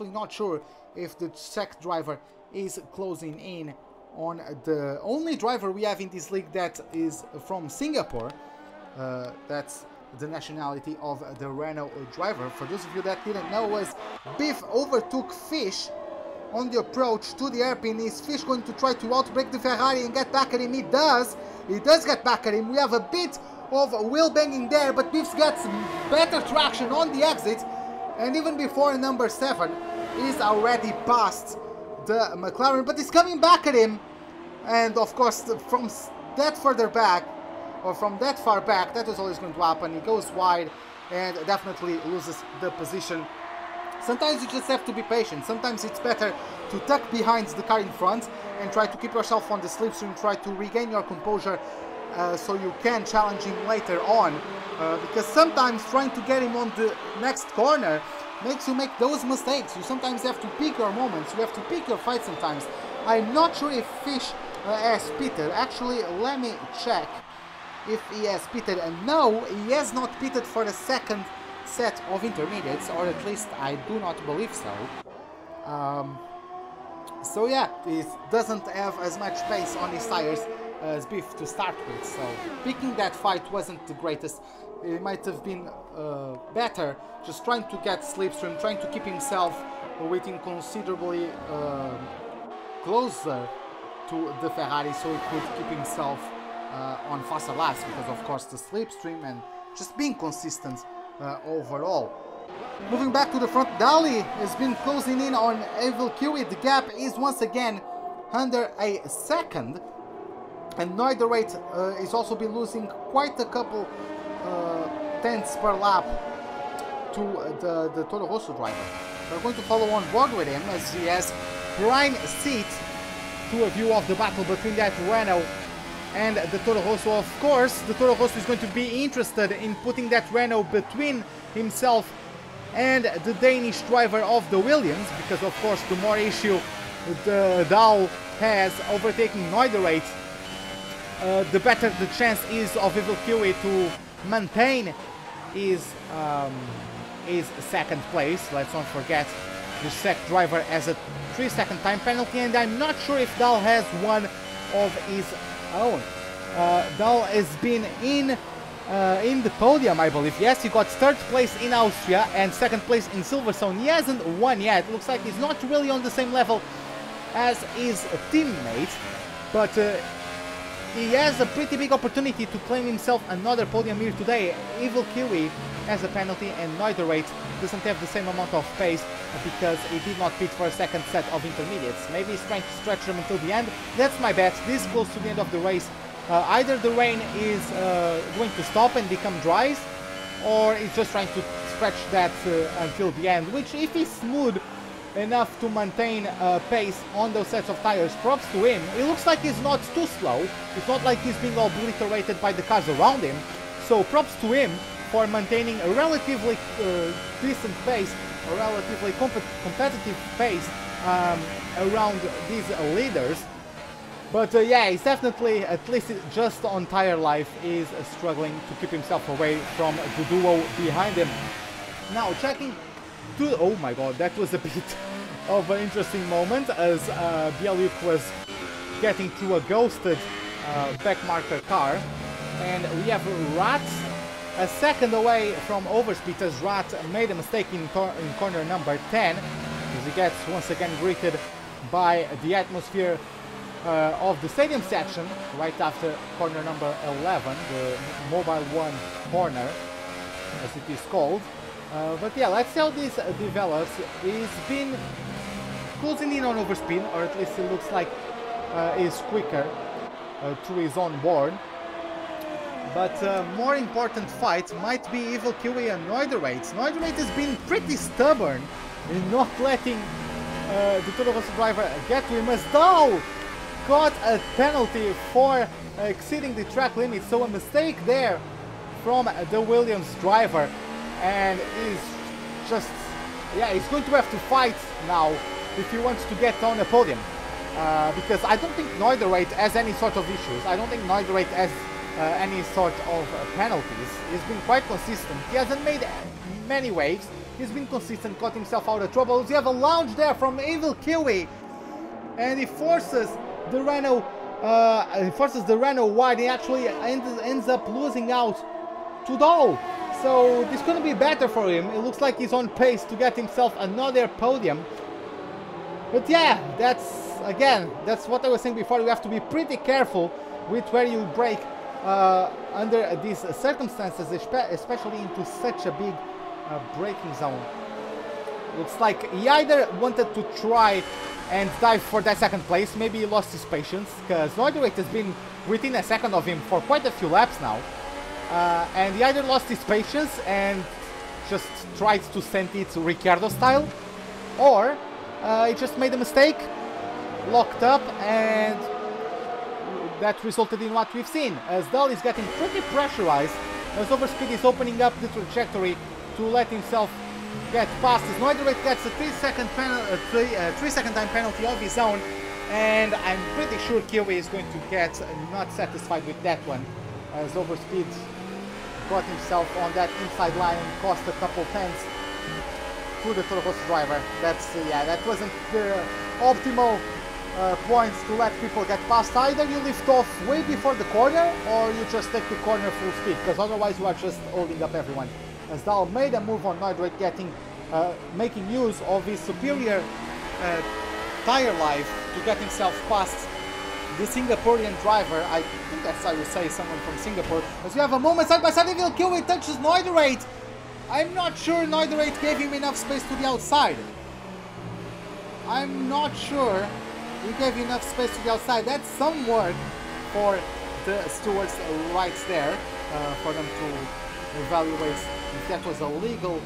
not sure if the Czech driver is closing in on the only driver we have in this league that is from Singapore. That's the nationality of the Renault driver. For those of you that didn't know, was Biff overtook Fish on the approach to the hairpin. Is Fish going to try to outbrake the Ferrari and get back at him? He does get back at him. We have a bit of wheel banging there, but Biff gets better traction on the exit, and even before number 7 is already past the McLaren, but he's coming back at him, and of course from that further back, or from that far back, that was always going to happen. He goes wide and definitely loses the position. Sometimes you just have to be patient. Sometimes it's better to tuck behind the car in front and try to keep yourself on the slipstream, try to regain your composure so you can challenge him later on. Because sometimes trying to get him on the next corner makes you make those mistakes. You sometimes have to pick your moments, you have to pick your fight sometimes. I'm not sure if Fish has pitted. Actually, let me check if he has pitted, and no, he has not pitted for the second set of intermediates, or at least I do not believe so. So yeah, he doesn't have as much pace on his tires as Biff to start with, so picking that fight wasn't the greatest. It might have been better just trying to get slipstream, trying to keep himself waiting considerably closer to the Ferrari so he could keep himself on faster laps, because of course the slipstream and just being consistent overall. Moving back to the front, Dali has been closing in on Evil Kiwi. The gap is once again under a second, and Noiderate is also been losing quite a couple tenths per lap to the Toro Rosso driver. We're going to follow on board with him as he has prime seat to a view of the battle between that Renault and the Toro Rosso. Of course, the Toro Rosso is going to be interested in putting that Renault between himself and the Danish driver of the Williams, because of course the more issue the Dow has overtaking Noiderate, the better the chance is of Evil Kiwi to maintain his is second place. Let's not forget the Czech driver has a 3-second time penalty, and I'm not sure if Dahl has one of his own. Dahl has been in the podium, I believe. Yes, he got third place in Austria and second place in Silverstone. He hasn't won yet. Looks like he's not really on the same level as his teammate, but he has a pretty big opportunity to claim himself another podium here today. Evil Kiwi has a penalty, and Neudereit doesn't have the same amount of pace because he did not pit for a second set of intermediates. Maybe he's trying to stretch them until the end. That's my bet. This close to the end of the race, either the rain is going to stop and become dry, or he's just trying to stretch that until the end, which, if he's smooth enough to maintain pace on those sets of tires, props to him. It looks like he's not too slow. It's not like he's being obliterated by the cars around him, so props to him for maintaining a relatively decent pace, a relatively competitive pace around these leaders. But yeah, he's definitely, at least just on tire life, is struggling to keep himself away from the duo behind him. Now checking to, oh my god, that was a bit of an interesting moment as Bieluk was getting through a ghosted backmarker car, and we have Rat a second away from overspeed as Rat made a mistake in corner number 10, as he gets once again greeted by the atmosphere of the stadium section right after corner number 11, the Mobile 1 corner as it is called. But yeah, let's see how this develops. He's been closing in on overspeed, or at least it looks like he's quicker through his own board. But more important fight might be Evil Kiwi and Neudereit. Neudereit has been pretty stubborn in not letting the Toro Rosso driver get to him, as Dahl got a penalty for exceeding the track limit. So a mistake there from the Williams driver, and he's just, yeah, he's going to have to fight now if he wants to get on a podium, because I don't think Neudereit has any sort of issues. I don't think Neudereit has any sort of penalties. He's been quite consistent. He hasn't made many waves. He's been consistent, got himself out of trouble. You have a launch there from Evil Kiwi, and he forces the Renault wide. He actually ends up losing out to Dahl. So this couldn't be better for him. It looks like he's on pace to get himself another podium. But yeah, that's what I was saying before. You have to be pretty careful with where you brake under these circumstances, especially into such a big braking zone. Looks like he either wanted to try and dive for that second place. Maybe he lost his patience, because Neudereit has been within a second of him for quite a few laps now. And he either lost his patience and just tried to send it Ricciardo style, or he just made a mistake, locked up, and that resulted in what we've seen, as Dahl is getting pretty pressurized, as overspeed is opening up the trajectory to let himself get past. As Neudereit gets a 3-second time penalty of his own, and I'm pretty sure Kiwi is going to get not satisfied with that one, as overspeed got himself on that inside line and cost a couple tenths to the Toro Rosso driver. That's yeah, that wasn't the optimal points to let people get past. Either you lift off way before the corner, or you just take the corner full speed, because otherwise you are just holding up everyone. As Dahl made a move on Neudereit, making use of his superior tire life to get himself past the Singaporean driver. I think that's how you say someone from Singapore. As you have a moment side by side, Evil Kiwi touches Neudereit. I'm not sure Neudereit gave him enough space to the outside. I'm not sure he gave enough space to the outside. That's some work for the stewards' rights there, for them to evaluate if that was a legal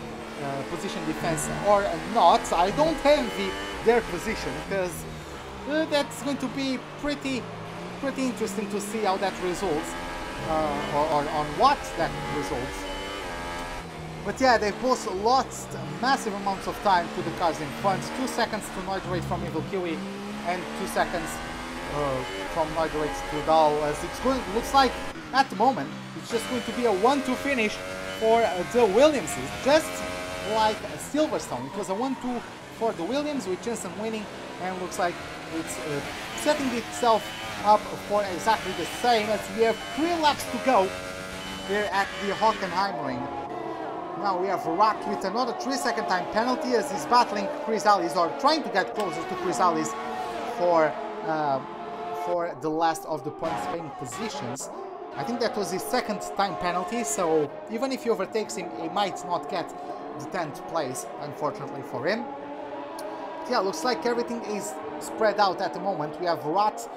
position defense or not. I don't envy their position, because that's going to be pretty interesting to see how that results, or on what that results. But yeah, they both lost massive amounts of time to the cars in front. 2 seconds to Neudereit from Evil Kiwi, and 2 seconds from Neudereit to Dahl. As looks like at the moment it's just going to be a 1-2 finish for the Williamses. Just like Silverstone. It was a 1-2 for the Williams, with Jensen winning, and looks like it's setting itself up for exactly the same, as we have 3 laps to go here at the Hockenheimring. Now we have Rat with another 3-second time penalty, as he's battling Chrysalis, or trying to get closer to Chrysalis for the last of the points paying positions. I think that was his 2nd time penalty, so even if he overtakes him, he might not get the 10th place, unfortunately for him. But yeah, looks like everything is spread out at the moment. We have Rat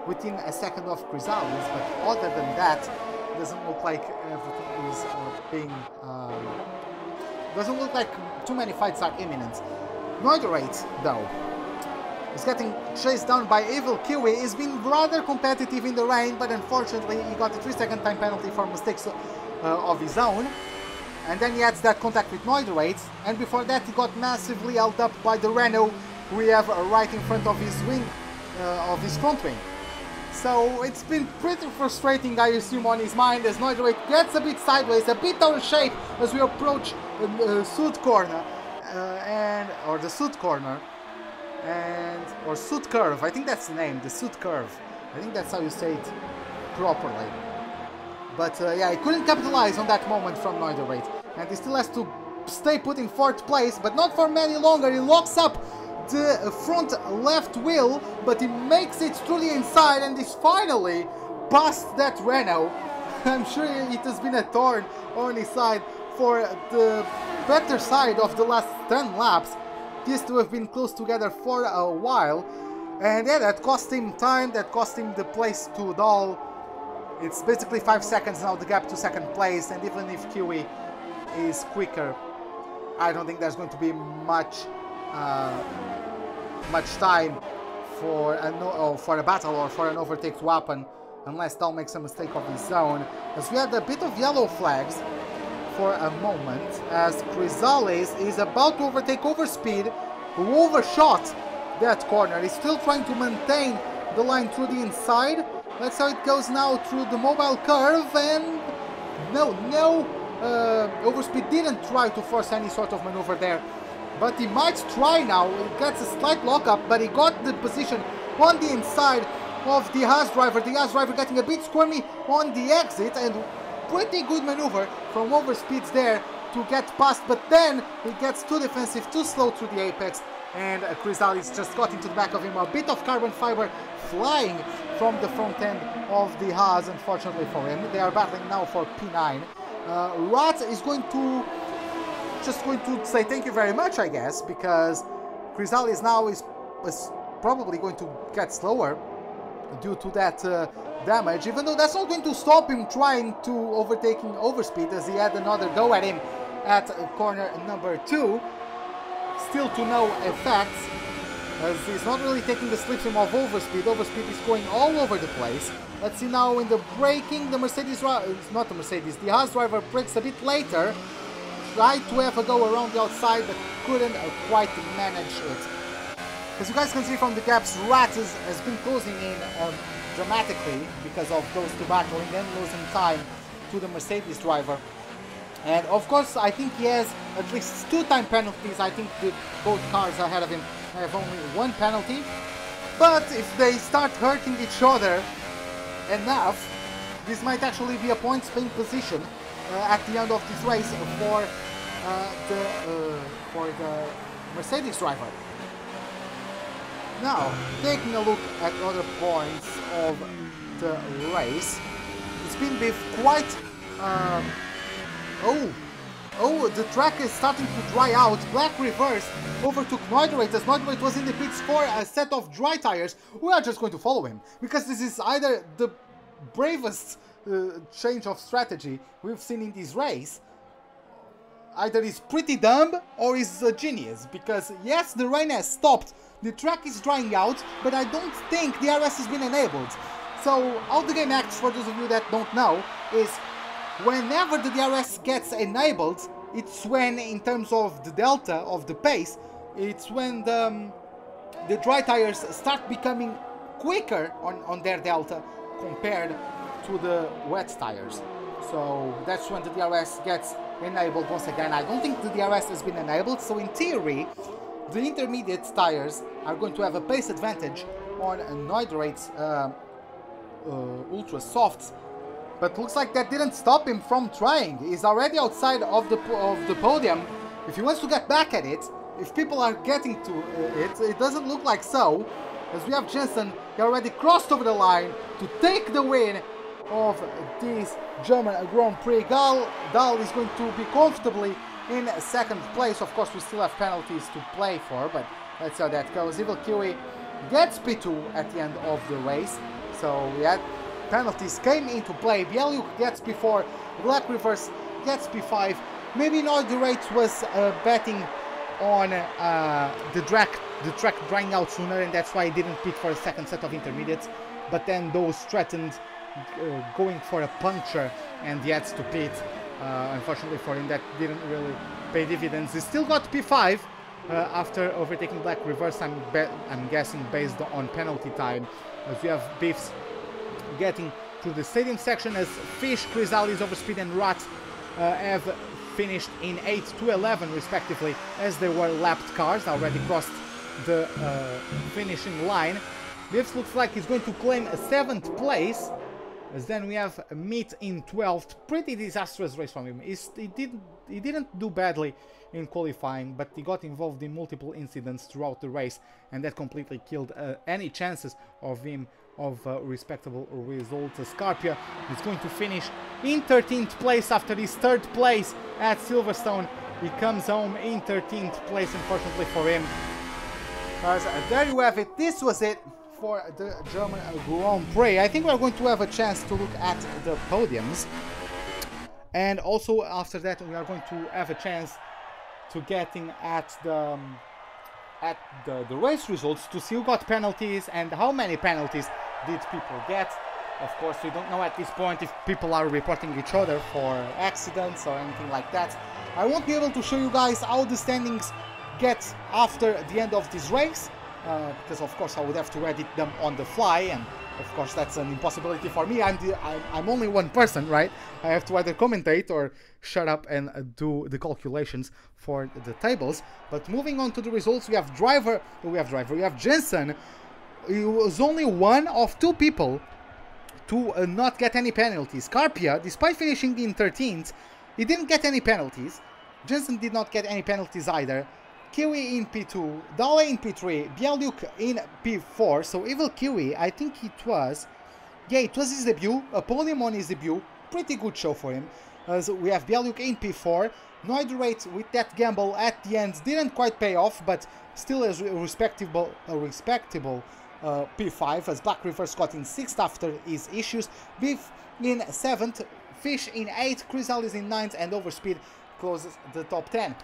within a second of Chrysalis, but other than that, it doesn't look like everything is doesn't look like too many fights are imminent. Noiderate, though, is getting chased down by Evil Kiwi. He's been rather competitive in the rain, but unfortunately he got a 3-second time penalty for mistakes of his own. And then he adds that contact with Noiderate, and before that he got massively held up by the Renault we have right in front of his wing, of his front wing. So it's been pretty frustrating, I assume, on his mind, as Noiderate gets a bit sideways, a bit out of shape as we approach Sud corner, or the Sud corner. Or Sud Curve, I think that's the name, the Sud Curve. I think that's how you say it properly. But yeah, he couldn't capitalize on that moment from Noiderate, and he still has to stay put in 4th place, but not for many longer. He locks up the front left wheel, but he makes it through the inside and is finally past that Renault. I'm sure it has been a thorn on his side for the better side of the last 10 laps. These two have been close together for a while, and yeah, that cost him time, that cost him the place to Dahl. It's basically 5 seconds now, the gap to 2nd place, and even if Kiwi is quicker, I don't think there's going to be much time for a battle or for an overtake to happen, unless Dahl makes a mistake of his own, as we had a bit of yellow flags for a moment, as Chrysalis is about to overtake Overspeed, who overshot that corner. He's still trying to maintain the line through the inside. That's how it goes now through the mobile curve, and no, Overspeed didn't try to force any sort of maneuver there, but he might try now. He gets a slight lockup, but he got the position on the inside of the Haas driver. The Haas driver getting a bit squirmy on the exit, and pretty good maneuver from Overspeeds there to get past, but then he gets too defensive, too slow through the apex, and Chrysalis just got into the back of him. A bit of carbon fiber flying from the front end of the Haas, unfortunately for him. They are battling now for P9. Rat is just going to say thank you very much, I guess, because Chrysalis now is probably going to get slower due to that damage, even though that's not going to stop him trying to overtaking Overspeed, as he had another go at him at corner number 2. Still to no effects, as he's not really taking the slipstream of Overspeed. Overspeed is going all over the place. Let's see now in the braking, the the Haas driver brakes a bit later, tried to have a go around the outside, but couldn't quite manage it. As you guys can see from the gaps, Rat has been closing in dramatically because of those two battling and losing time to the Mercedes driver. And of course, I think he has at least 2 time penalties. I think both cars ahead of him have only 1 penalty. But if they start hurting each other enough, this might actually be a points paying position at the end of this race for the Mercedes driver. Now, taking a look at other points of the race, it's been quite... the track is starting to dry out. Black Reverse overtook Noiderate, as Noiderate was in the pits for a set of dry tires. We are just going to follow him, because this is either the bravest change of strategy we've seen in this race. Either he's pretty dumb or he's a genius, because yes, the rain has stopped, the track is drying out, but I don't think the DRS has been enabled. So how the game acts, for those of you that don't know, is whenever the DRS gets enabled, it's when, in terms of the delta of the pace, it's when the dry tires start becoming quicker on their delta compared to the wet tires. So that's when the DRS gets enabled once again. I don't think the DRS has been enabled, so in theory, the intermediate tires are going to have a pace advantage on Neuderate's Ultra Softs. But looks like that didn't stop him from trying. He's already outside of the podium. If he wants to get back at it, if people are getting to it, it doesn't look like so. As we have Jensen, he already crossed over the line to take the win of this German Grand Prix. Dahl is going to be comfortably in second place. Of course, we still have penalties to play for, but let's see how that goes. Evil Kiwi gets P2 at the end of the race. So we had penalties came into play. Bieluk gets P4, Black Reverse gets P5. Maybe Neuderate was betting on the track drying out sooner, and that's why he didn't pit for a second set of intermediates. But then those threatened going for a puncture, and he had to pit. Unfortunately for him, that didn't really pay dividends. He still got P5 after overtaking Black Reverse. I'm guessing based on penalty time, as we have Biffs getting through the stadium section, as Fish, Chrysalis, Overspeed and Rat have finished in 8 to 11 respectively, as they were lapped cars, already crossed the finishing line. Biffs looks like he's going to claim a 7th place, as then we have Meat in 12th. Pretty disastrous race from him. He didn't do badly in qualifying, but he got involved in multiple incidents throughout the race, and that completely killed any chances of him of respectable results. Scarpia is going to finish in 13th place after his 3rd place at Silverstone. He comes home in 13th place, unfortunately for him. There you have it. This was it for the German Grand Prix. I think we're going to have a chance to look at the podiums, and also after that we are going to have a chance to getting at the race results, to see who got penalties and how many penalties did people get. Of course, we don't know at this point if people are reporting each other for accidents or anything like that. I won't be able to show you guys how the standings get after the end of this race, because of course I would have to edit them on the fly, and of course that's an impossibility for me. I'm only one person, right? I have to either commentate or shut up and do the calculations for the tables. But moving on to the results, we have Jensen. He was only one of 2 people to not get any penalties. Carpia, despite finishing in 13th, he didn't get any penalties. Jensen did not get any penalties either. Kiwi in P2, Dale in P3, Bieluk in P4. So Evil Kiwi, I think it was his debut, a podium on his debut. Pretty good show for him. So we have Bieluk in P4. Neuderate with that gamble at the end didn't quite pay off, but still a respectable P5, as Black Reverse got in 6th after his issues. Beef in 7th, Fish in 8th, Chrysalis in 9th, and Overspeed closes the top 10.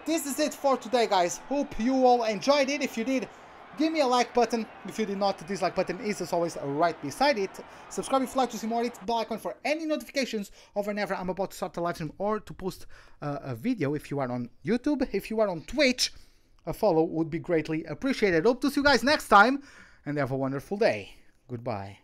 This is it for today, guys. Hope you all enjoyed it. If you did, give me a like button. If you did not, the dislike button is as always right beside it. Subscribe if you'd like to see more. Hit the bell icon for any notifications of whenever I'm about to start a live stream or to post a video. If you are on YouTube, if you are on Twitch, a follow would be greatly appreciated. Hope to see you guys next time, and have a wonderful day. Goodbye.